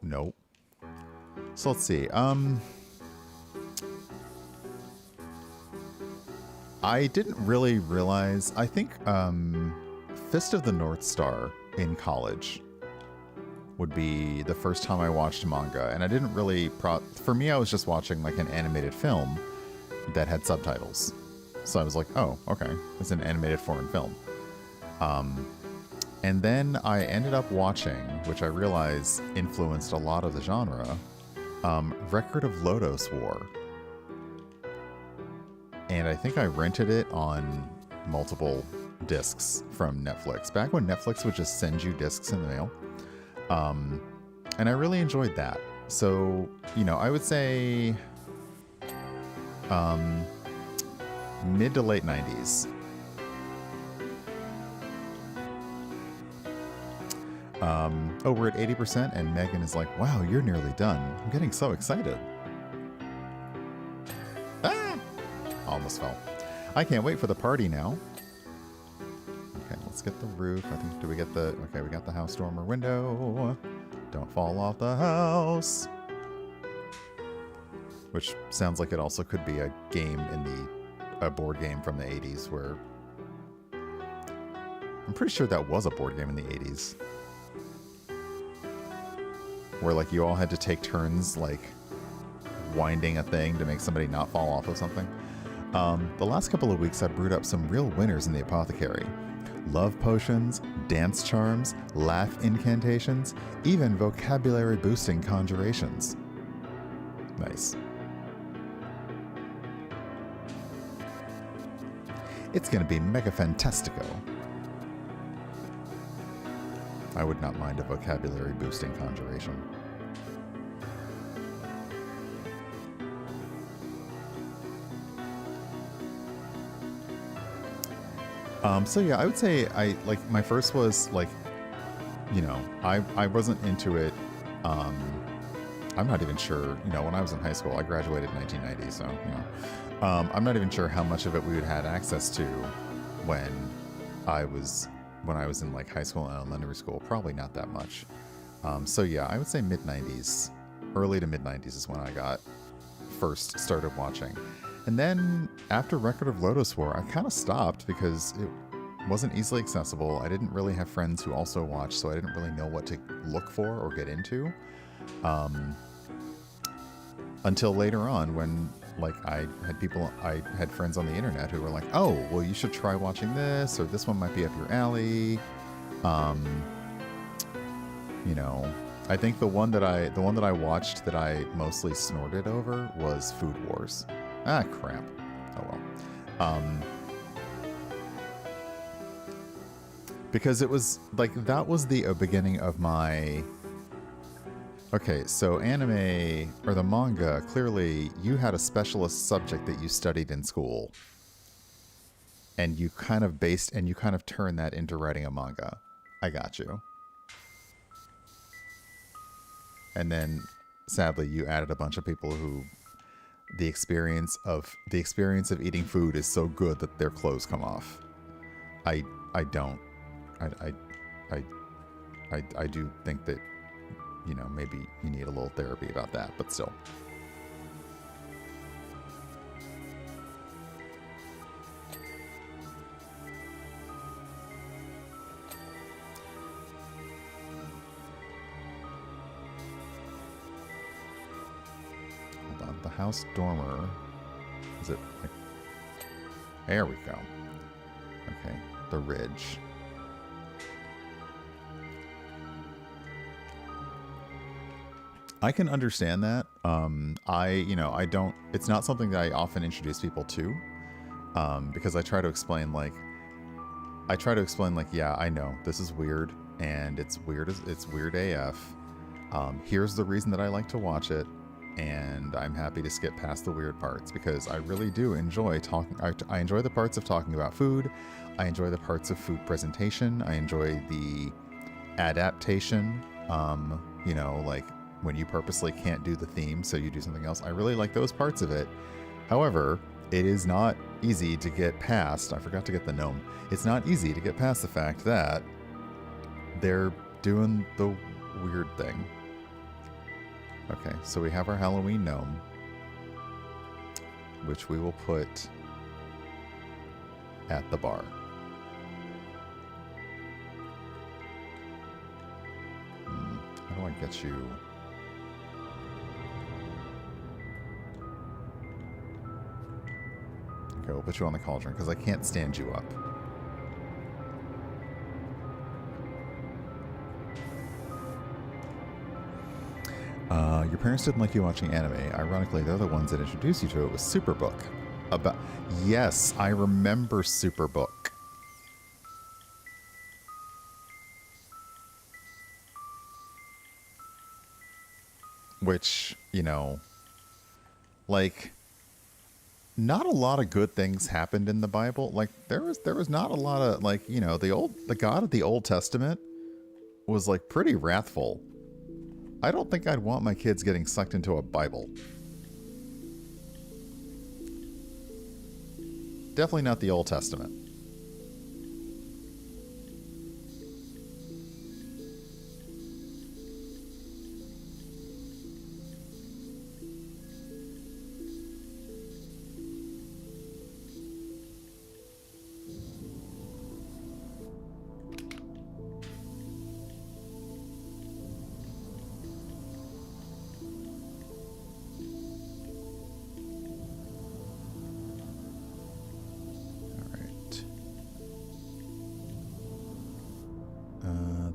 no. So let's see. I didn't really realize. I think Fist of the North Star in college would be the first time I watched manga, and I didn't really for me I was just watching like an animated film that had subtitles, so I was like, oh, okay, it's an animated foreign film. And then I ended up watching, which I realize influenced a lot of the genre, Record of Lodoss War, and I think I rented it on multiple discs from Netflix back when Netflix would just send you discs in the mail. And I really enjoyed that. So, you know, I would say mid to late 90s. Oh, we're at 80%, and Megan is like, wow, you're nearly done. I'm getting so excited. Ah! Almost fell. I can't wait for the party now. Okay, let's get the roof. I think, do we get the... Okay, we got the house dormer window. Don't fall off the house. Which sounds like it also could be a game in a board game from the 80s where I'm pretty sure that was a board game in the 80s. Where, like, you all had to take turns, like, winding a thing to make somebody not fall off of something. The last couple of weeks, I brewed up some real winners in the apothecary. Love potions, dance charms, laugh incantations, even vocabulary-boosting conjurations. Nice. It's gonna be mega fantastico. I would not mind a vocabulary-boosting conjuration. So yeah, I would say my first was like, you know, I wasn't into it. I'm not even sure, you know, when I was in high school, I graduated in 1990, so, you know, I'm not even sure how much of it we would had access to when I was in like high school and elementary school. Probably not that much. So yeah, I would say mid-90s, early to mid-90s is when I got first started watching. And then after Record of Lodoss War, I kind of stopped because it wasn't easily accessible. I didn't really have friends who also watched, so I didn't really know what to look for or get into. Until later on when, like, I had friends on the internet who were like, oh, well, you should try watching this, or this one might be up your alley. You know, I think the one that I watched that I mostly snorted over was Food Wars. Ah, crap. Oh well. Because it was like, that was the beginning of my... Okay, so anime, or the manga, clearly you had a specialist subject that you studied in school. And you kind of turned that into writing a manga. I got you. And then, sadly, you added a bunch of people who the experience of eating food is so good that their clothes come off. I do think that, you know, maybe you need a little therapy about that, but still. Hold on, the House Dormer. Is it like... There we go. Okay, the Ridge. I can understand that. It's not something that I often introduce people to, because I try to explain like, yeah, I know this is weird and it's weird AF. Here's the reason that I like to watch it, and I'm happy to skip past the weird parts because I really do enjoy talking. I enjoy the parts of talking about food. I enjoy the parts of food presentation. I enjoy the adaptation. You know, like, when you purposely can't do the theme, so you do something else. I really like those parts of it. However, it is not easy to get past. I forgot to get the gnome. It's not easy to get past the fact that they're doing the weird thing. Okay, so we have our Halloween gnome, which we will put at the bar. How do I get you... Okay, we'll put you on the cauldron, because I can't stand you up. Your parents didn't like you watching anime. Ironically, they're the ones that introduced you to it with Superbook. Yes, I remember Superbook. Which, you know, like... not a lot of good things happened in the Bible. Like, there was not a lot of, like, you know, the God of the Old Testament was, like, pretty wrathful. I don't think I'd want my kids getting sucked into a Bible. Definitely not the Old Testament.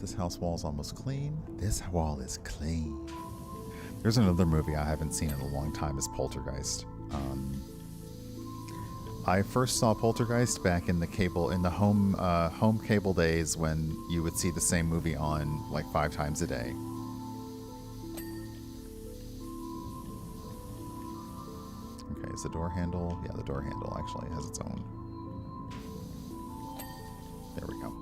this house wall is almost clean. This wall is clean. There's another movie I haven't seen in a long time is Poltergeist. I first saw Poltergeist back in the home cable days when you would see the same movie on like 5 times a day. Okay, is the door handle? Yeah, the door handle actually has its own. There we go.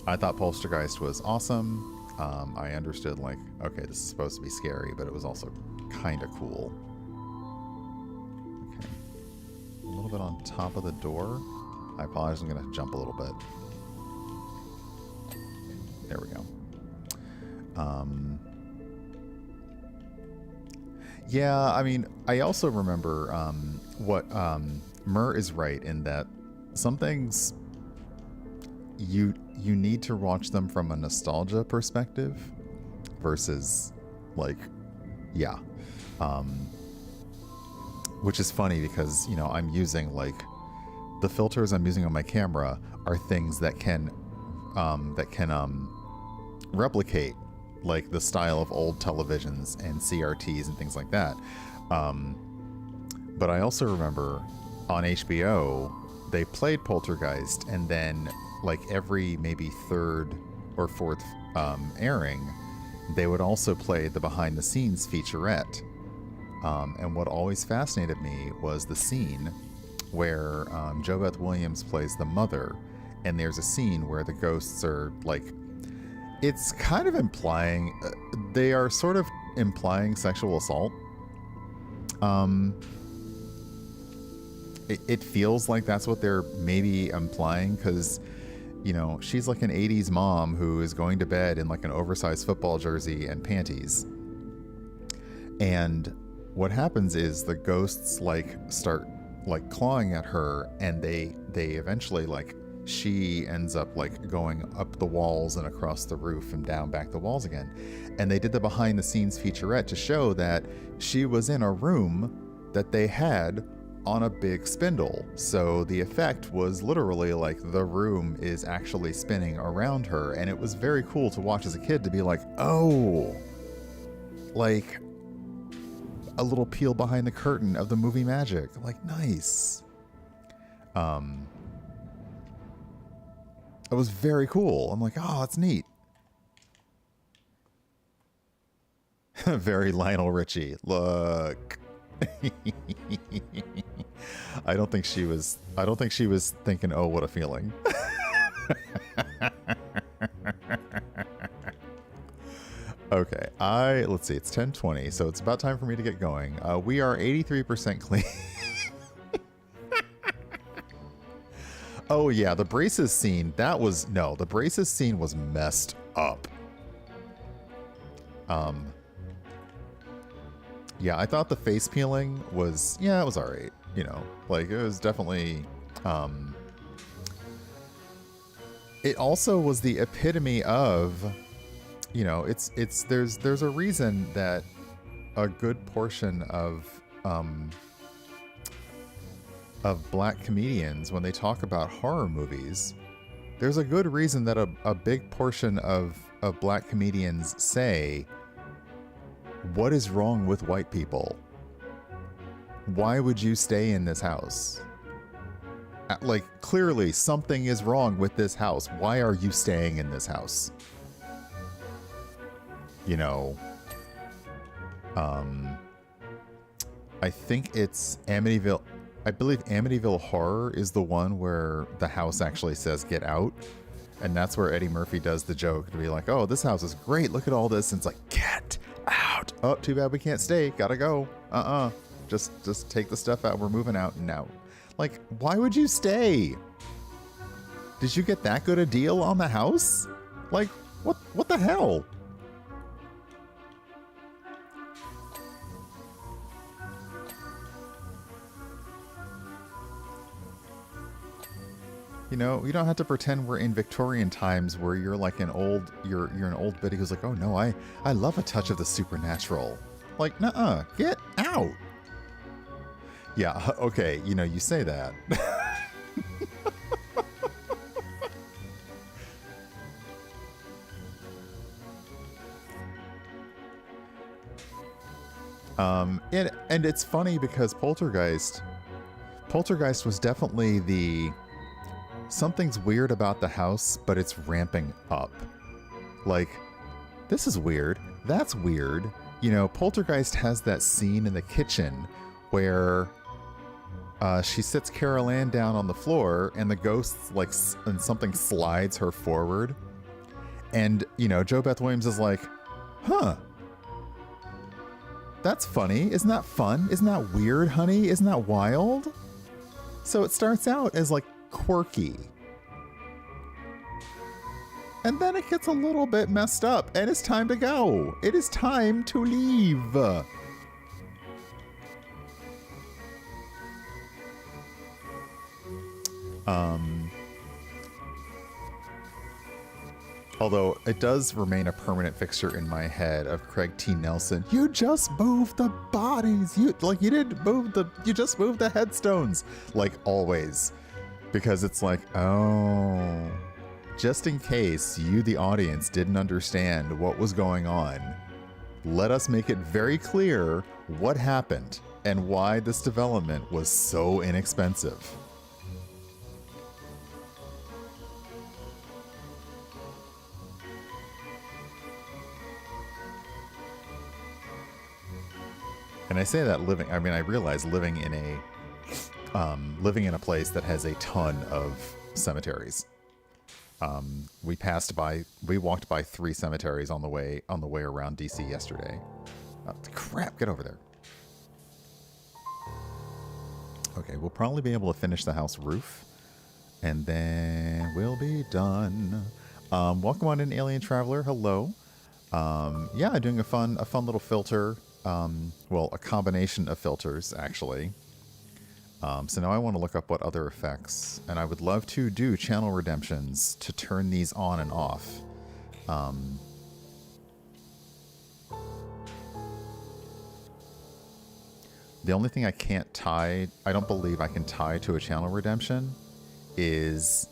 I thought Poltergeist was awesome. I understood, like, okay, this is supposed to be scary, but it was also kind of cool. Okay. A little bit on top of the door. I apologize, I'm going to jump a little bit. There we go. Yeah, I mean, I also remember what Mur is right in that some things you need to watch them from a nostalgia perspective versus like, yeah. Which is funny because, you know, I'm using like the filters I'm using on my camera are things that can replicate like the style of old televisions and CRTs and things like that. But I also remember on HBO, they played Poltergeist, and then like every maybe 3rd or 4th airing, they would also play the behind the scenes featurette. And what always fascinated me was the scene where Jo Beth Williams plays the mother, and there's a scene where the ghosts are like, it's kind of implying, they are sort of implying sexual assault. It feels like that's what they're maybe implying, because, you know, she's like an 80s mom who is going to bed in like an oversized football jersey and panties. And what happens is the ghosts like start like clawing at her, and they eventually, like, she ends up like going up the walls and across the roof and down back the walls again. And they did the behind the scenes featurette to show that she was in a room that they had on a big spindle. So the effect was literally like the room is actually spinning around her. And it was very cool to watch as a kid to be like, oh, like a little peel behind the curtain of the movie magic. Like, nice. It was very cool. I'm like, oh, that's neat. Very Lionel Richie. Look. I don't think she was thinking, oh, what a feeling. Okay, let's see, it's 10:20, so it's about time for me to get going. We are 83% clean. Oh yeah, the braces scene, the braces scene was messed up. Yeah, I thought the face peeling was, it was alright, you know, like it was definitely, it also was the epitome of, you know, there's a reason that a good portion of black comedians, when they talk about horror movies, there's a good reason that a big portion of black comedians say, what is wrong with white people? Why would you stay in this house? Like, clearly something is wrong with this house. Why are you staying in this house? You know, I think it's Amityville. I believe Amityville Horror is the one where the house actually says get out. And that's where Eddie Murphy does the joke to be like, oh, this house is great. Look at all this. And it's like, get out. Oh, too bad we can't stay. Gotta go. Just take the stuff out. We're moving out now. Like, why would you stay? Did you get that good a deal on the house? Like, what the hell? You know, you don't have to pretend we're in Victorian times where you're like you're an old biddy who's like, oh no, I love a touch of the supernatural. Like, nuh-uh, get out. Yeah, okay, you know, you say that. And it's funny because Poltergeist was definitely the something's weird about the house, but it's ramping up. Like, this is weird. That's weird. You know, Poltergeist has that scene in the kitchen where she sits Carol Ann down on the floor and the ghost, like, and something slides her forward. And, you know, Joe Beth Williams is like, huh. That's funny. Isn't that fun? Isn't that weird, honey? Isn't that wild? So it starts out as, like, quirky. And then it gets a little bit messed up, and it's time to go. It is time to leave. Although it does remain a permanent fixture in my head of Craig T. Nelson. You just moved the bodies. You just moved the headstones. Like always. Because it's like, oh, just in case you, the audience, didn't understand what was going on, let us make it very clear what happened and why this development was so inexpensive. And I say that I realize living in a place that has a ton of cemeteries. We walked by 3 cemeteries on the way around DC yesterday. Crap, get over there. Okay, we'll probably be able to finish the house roof, and then we'll be done. Welcome on in, Alien Traveler. Hello. Yeah, doing a fun little filter. Well, a combination of filters, actually. So now I want to look up what other effects, and I would love to do channel redemptions to turn these on and off. The only thing I don't believe I can tie to a channel redemption is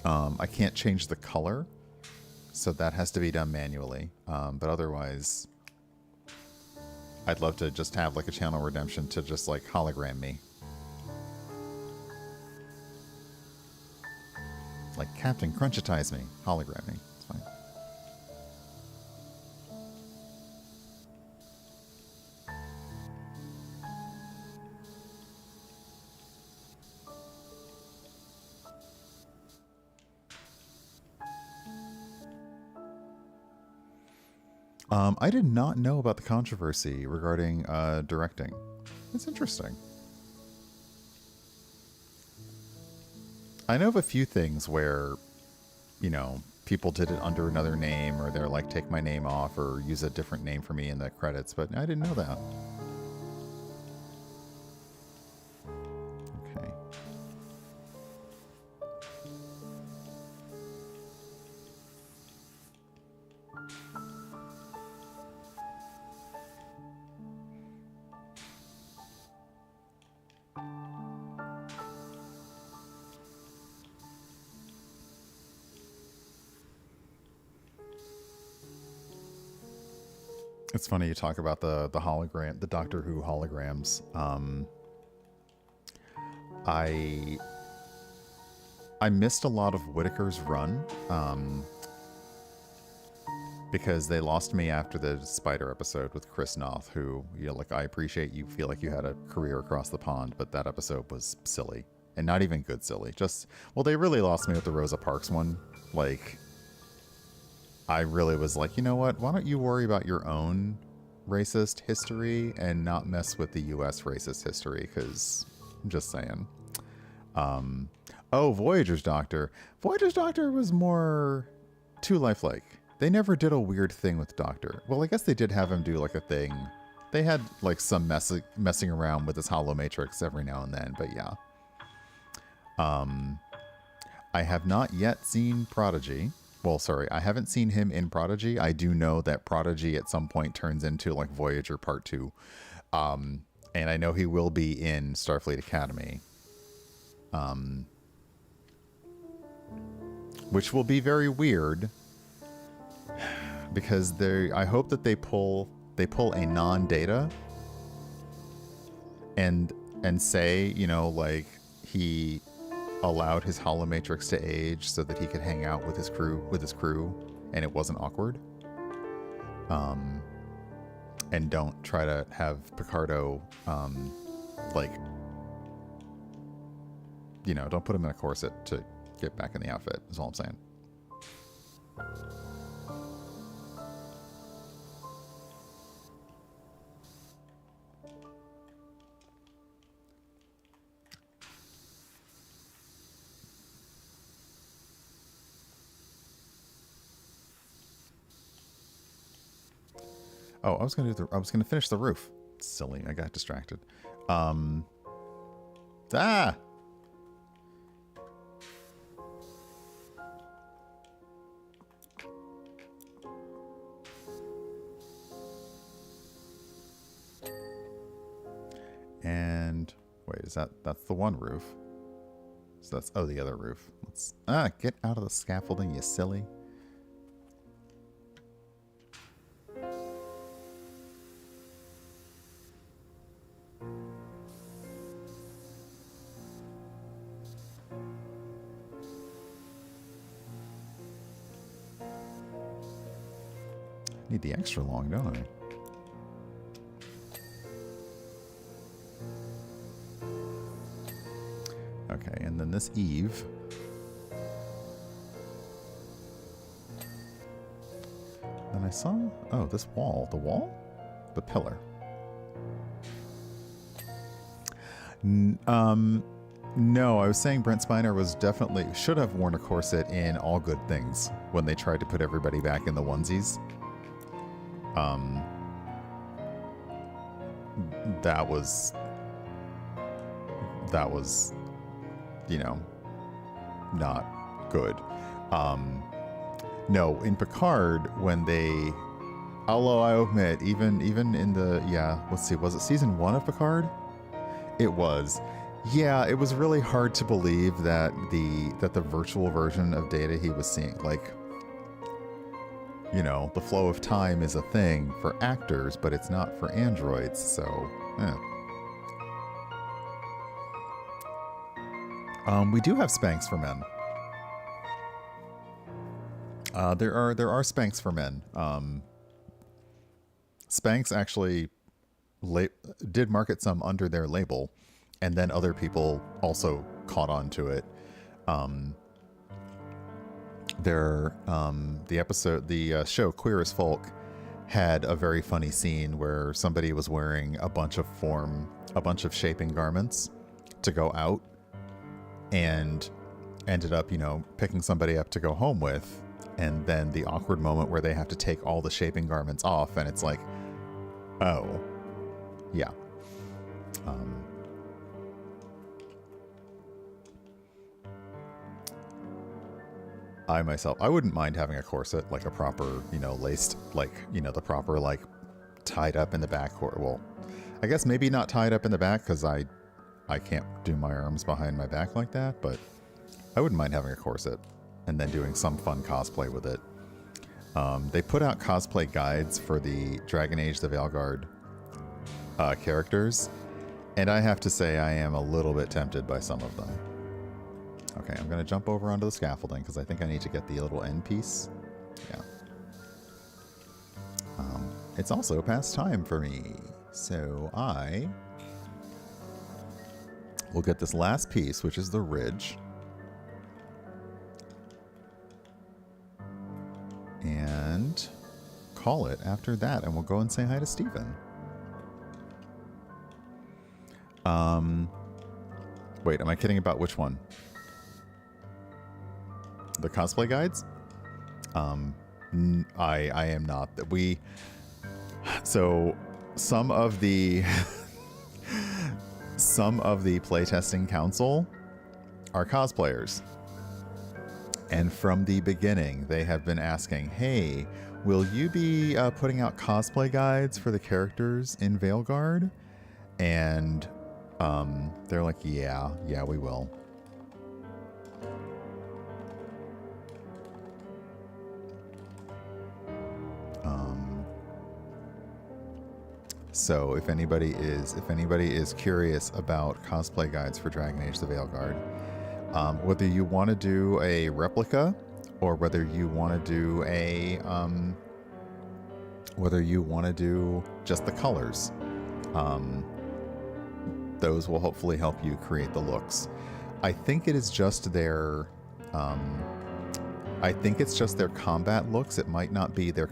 I can't change the color, so that has to be done manually. But otherwise, I'd love to just have like a channel redemption to just like hologram me. Like Captain Crunchitize me, hologram me. It's fine. I did not know about the controversy regarding directing. It's interesting. I know of a few things where, you know, people did it under another name, or they're like, take my name off, or use a different name for me in the credits, but I didn't know that. Okay. It's funny you talk about the hologram, the Doctor Who holograms. I missed a lot of Whittaker's run because they lost me after the Spider episode with Chris Noth, who, you know, like, I appreciate you feel like you had a career across the pond, but that episode was silly, and not even good silly. Just, well, they really lost me with the Rosa Parks one. Like, I really was like, you know what? Why don't you worry about your own racist history and not mess with the U.S. racist history? Because I'm just saying. Oh, Voyager's Doctor. Voyager's Doctor was more too lifelike. They never did a weird thing with Doctor. Well, I guess they did have him do like a thing. They had like some messing around with his hollow matrix every now and then, but yeah. I have not yet seen Prodigy. Well, sorry, I haven't seen him in Prodigy. I do know that Prodigy at some point turns into like Voyager Part 2. And I know he will be in Starfleet Academy. Which will be very weird. Because I hope that they pull they pull a non-data and say, you know, like he allowed his holomatrix to age so that he could hang out with his crew and it wasn't awkward. And don't try to have Picardo like, you know, don't put him in a corset to get back in the outfit, is all I'm saying. Oh, I was gonna finish the roof. Silly, I got distracted. Ah! And wait, that's the one roof. So that's, oh, the other roof. Let's, get out of the scaffolding, you silly. Need the extra long, don't I? Okay, and then this eave. Then I saw, oh, this wall. The wall? The pillar. No, I was saying Brent Spiner should have worn a corset in All Good Things when they tried to put everybody back in the onesies. That was, you know, not good. No, in Picard, when they, although I admit, even in the, yeah, let's see, was it season 1 of Picard? It was. Yeah, it was really hard to believe that the virtual version of Data he was seeing, like, you know, the flow of time is a thing for actors, but it's not for androids, so, we do have Spanx for men. There are Spanx for men. Spanx actually did market some under their label, and then other people also caught on to it. The show Queer as Folk had a very funny scene where somebody was wearing a bunch of shaping garments to go out, and ended up, you know, picking somebody up to go home with, and then the awkward moment where they have to take all the shaping garments off, and it's like, oh, yeah. I wouldn't mind having a corset, like a proper, you know, laced, like, you know, the proper, like, tied up in the back, or, well, I guess maybe not tied up in the back, because I can't do my arms behind my back like that, but I wouldn't mind having a corset and then doing some fun cosplay with it. They put out cosplay guides for the Dragon Age the Veilguard characters, and I have to say I am a little bit tempted by some of them. Okay, I'm going to jump over onto the scaffolding because I think I need to get the little end piece. Yeah. It's also past time for me, so I will get this last piece, which is the ridge. And call it after that, and we'll go and say hi to Steven. Wait, am I kidding about which one? The cosplay guides? I am not. So some of the playtesting council are cosplayers. And from the beginning, they have been asking, hey, will you be putting out cosplay guides for the characters in Veilguard? And they're like, yeah, we will. So if anybody is curious about cosplay guides for Dragon Age: The Veilguard, whether you want to do a replica or whether you want to do just the colors, those will hopefully help you create the looks. I think it is just their combat looks. It might not be their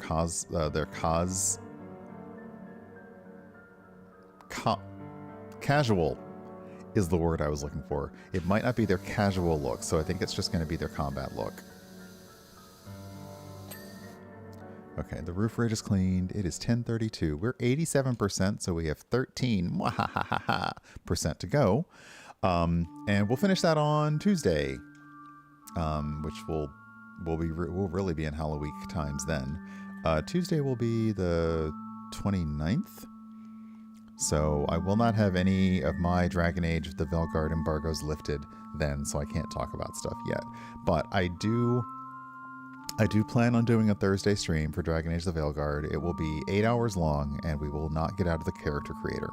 casual is the word I was looking for. It might not be their casual look, so I think it's just going to be their combat look. Okay, the roof ridge is cleaned. It is 10:32. We're 87%, so we have 13% to go. And we'll finish that on Tuesday, which will really be in Hallo-week times then. Tuesday will be the 29th. So I will not have any of my Dragon Age: The Veilguard embargoes lifted then, so I can't talk about stuff yet. But I do plan on doing a Thursday stream for Dragon Age: The Veilguard. It will be 8 hours long, and we will not get out of the character creator.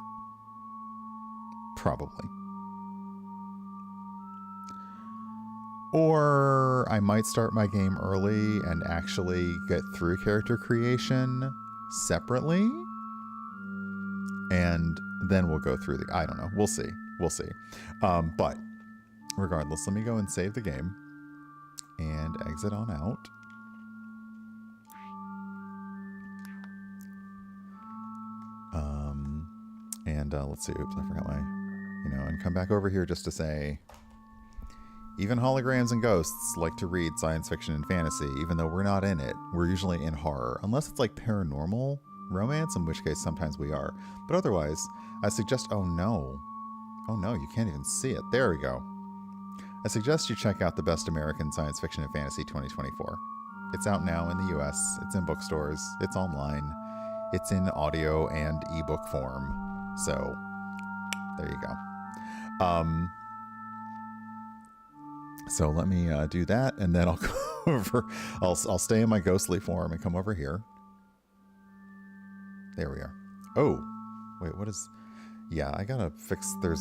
Probably. Or I might start my game early and actually get through character creation separately. And then we'll go through I don't know. We'll see. But regardless, let me go and save the game and exit on out. Let's see. Oops, I forgot my, and come back over here just to say, even holograms and ghosts like to read science fiction and fantasy, even though we're not in it. We're usually in horror, unless it's like paranormal romance, in which case sometimes we are. But otherwise, I suggest, oh no, you can't even see it. There we go. I suggest you check out the Best American Science Fiction and Fantasy 2024. It's out now in the US, it's in bookstores, it's online, it's in audio and ebook form. So, there you go. So let me do that, and then I'll go over, I'll stay in my ghostly form and come over here. There we are. Oh, wait, what is, yeah, I gotta fix the,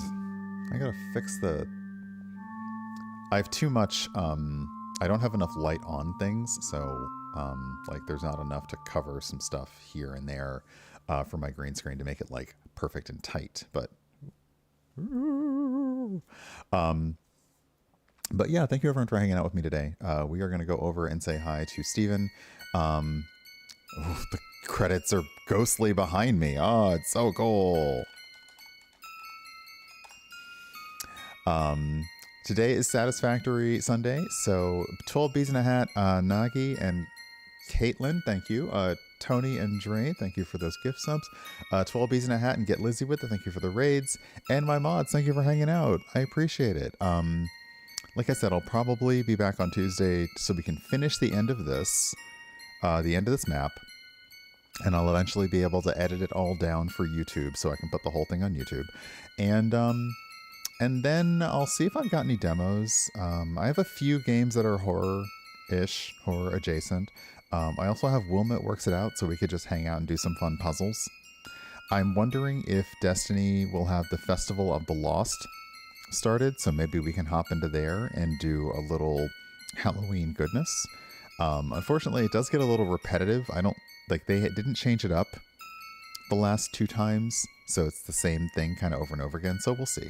I have too much, I don't have enough light on things, so, like, there's not enough to cover some stuff here and there for my green screen to make it, like, perfect and tight, but yeah, thank you everyone for hanging out with me today. We are going to go over and say hi to Steven. The credits are ghostly behind me. Oh, it's so cool. Today is Satisfactory Sunday, so 12 Bees in a Hat, Nagi and Caitlin, thank you. Tony and Dre, thank you for those gift subs. 12 Bees in a Hat and Get Lizzy With It, thank you for the raids. And my mods, thank you for hanging out. I appreciate it. Like I said, I'll probably be back on Tuesday so we can finish the end of this map. And I'll eventually be able to edit it all down for YouTube so I can put the whole thing on YouTube. And then I'll see if I've got any demos. I have a few games that are horror-ish, horror-adjacent. I also have Wilmot Works It Out, so we could just hang out and do some fun puzzles. I'm wondering if Destiny will have the Festival of the Lost started, so maybe we can hop into there and do a little Halloween goodness. Unfortunately, it does get a little repetitive. They didn't change it up the last 2 times, so it's the same thing kind of over and over again, so we'll see.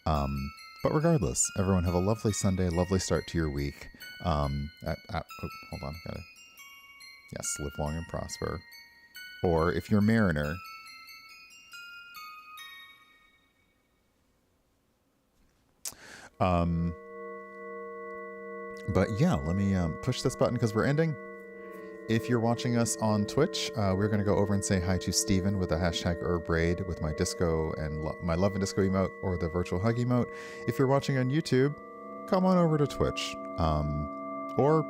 But regardless, everyone have a lovely Sunday, lovely start to your week. Hold on, yes, live long and prosper. Or if you're Mariner, but yeah, let me push this button because we're ending. If you're watching us on Twitch, we're going to go over and say hi to Steven with the hashtag #Urbraid with my disco and my love and disco emote or the virtual hug emote. If you're watching on YouTube, come on over to Twitch, or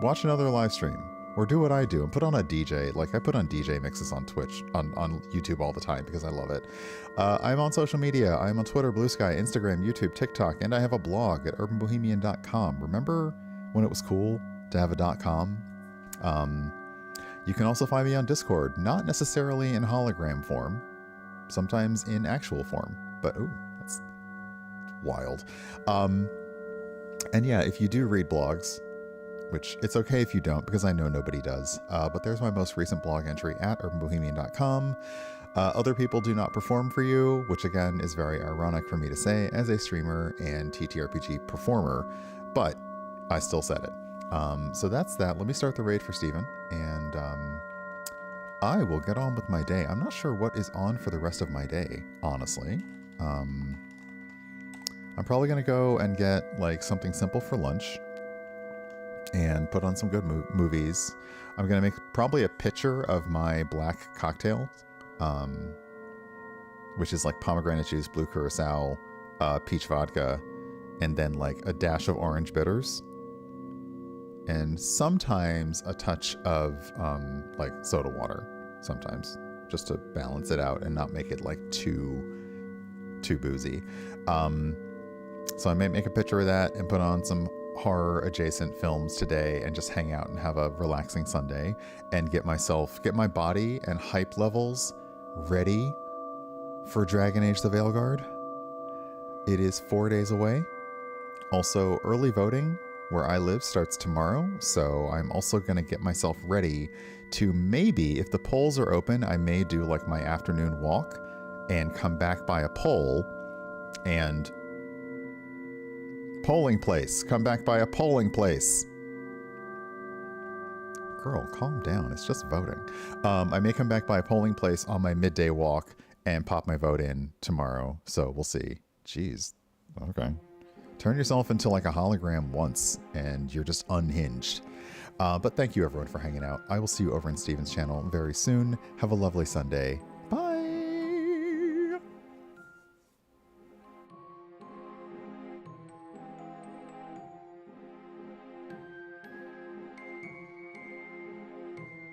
watch another live stream, or do what I do and put on a DJ. Like I put on DJ mixes on Twitch, on YouTube all the time because I love it. I'm on social media. I'm on Twitter, Blue Sky, Instagram, YouTube, TikTok, and I have a blog at urbanbohemian.com. Remember when it was cool to have a .com? You can also find me on Discord, not necessarily in hologram form, sometimes in actual form. But, ooh, that's wild. And yeah, if you do read blogs, which it's okay if you don't, because I know nobody does, but there's my most recent blog entry at urbanbohemian.com. Other people do not perform for you, which again is very ironic for me to say as a streamer and TTRPG performer, but I still said it. So that's that. Let me start the raid for Steven, and I will get on with my day. I'm not sure what is on for the rest of my day, honestly. I'm probably going to go and get like something simple for lunch and put on some good movies. I'm going to make probably a pitcher of my black cocktail, which is like pomegranate juice, blue curacao, peach vodka, and then like a dash of orange bitters. And sometimes a touch of like soda water, sometimes, just to balance it out and not make it like too boozy. So I might make a picture of that and put on some horror adjacent films today and just hang out and have a relaxing Sunday and get my body and hype levels ready for Dragon Age the Veilguard. It is 4 days away. Also, early voting where I live starts tomorrow, so I'm also going to get myself ready to maybe, if the polls are open, I may do like my afternoon walk and come back by a poll and come back by a polling place. Girl, calm down. It's just voting. I may come back by a polling place on my midday walk and pop my vote in tomorrow. So we'll see. Jeez. Okay. Turn yourself into like a hologram once and you're just unhinged. But thank you everyone for hanging out. I will see you over in Steven's channel very soon. Have a lovely Sunday.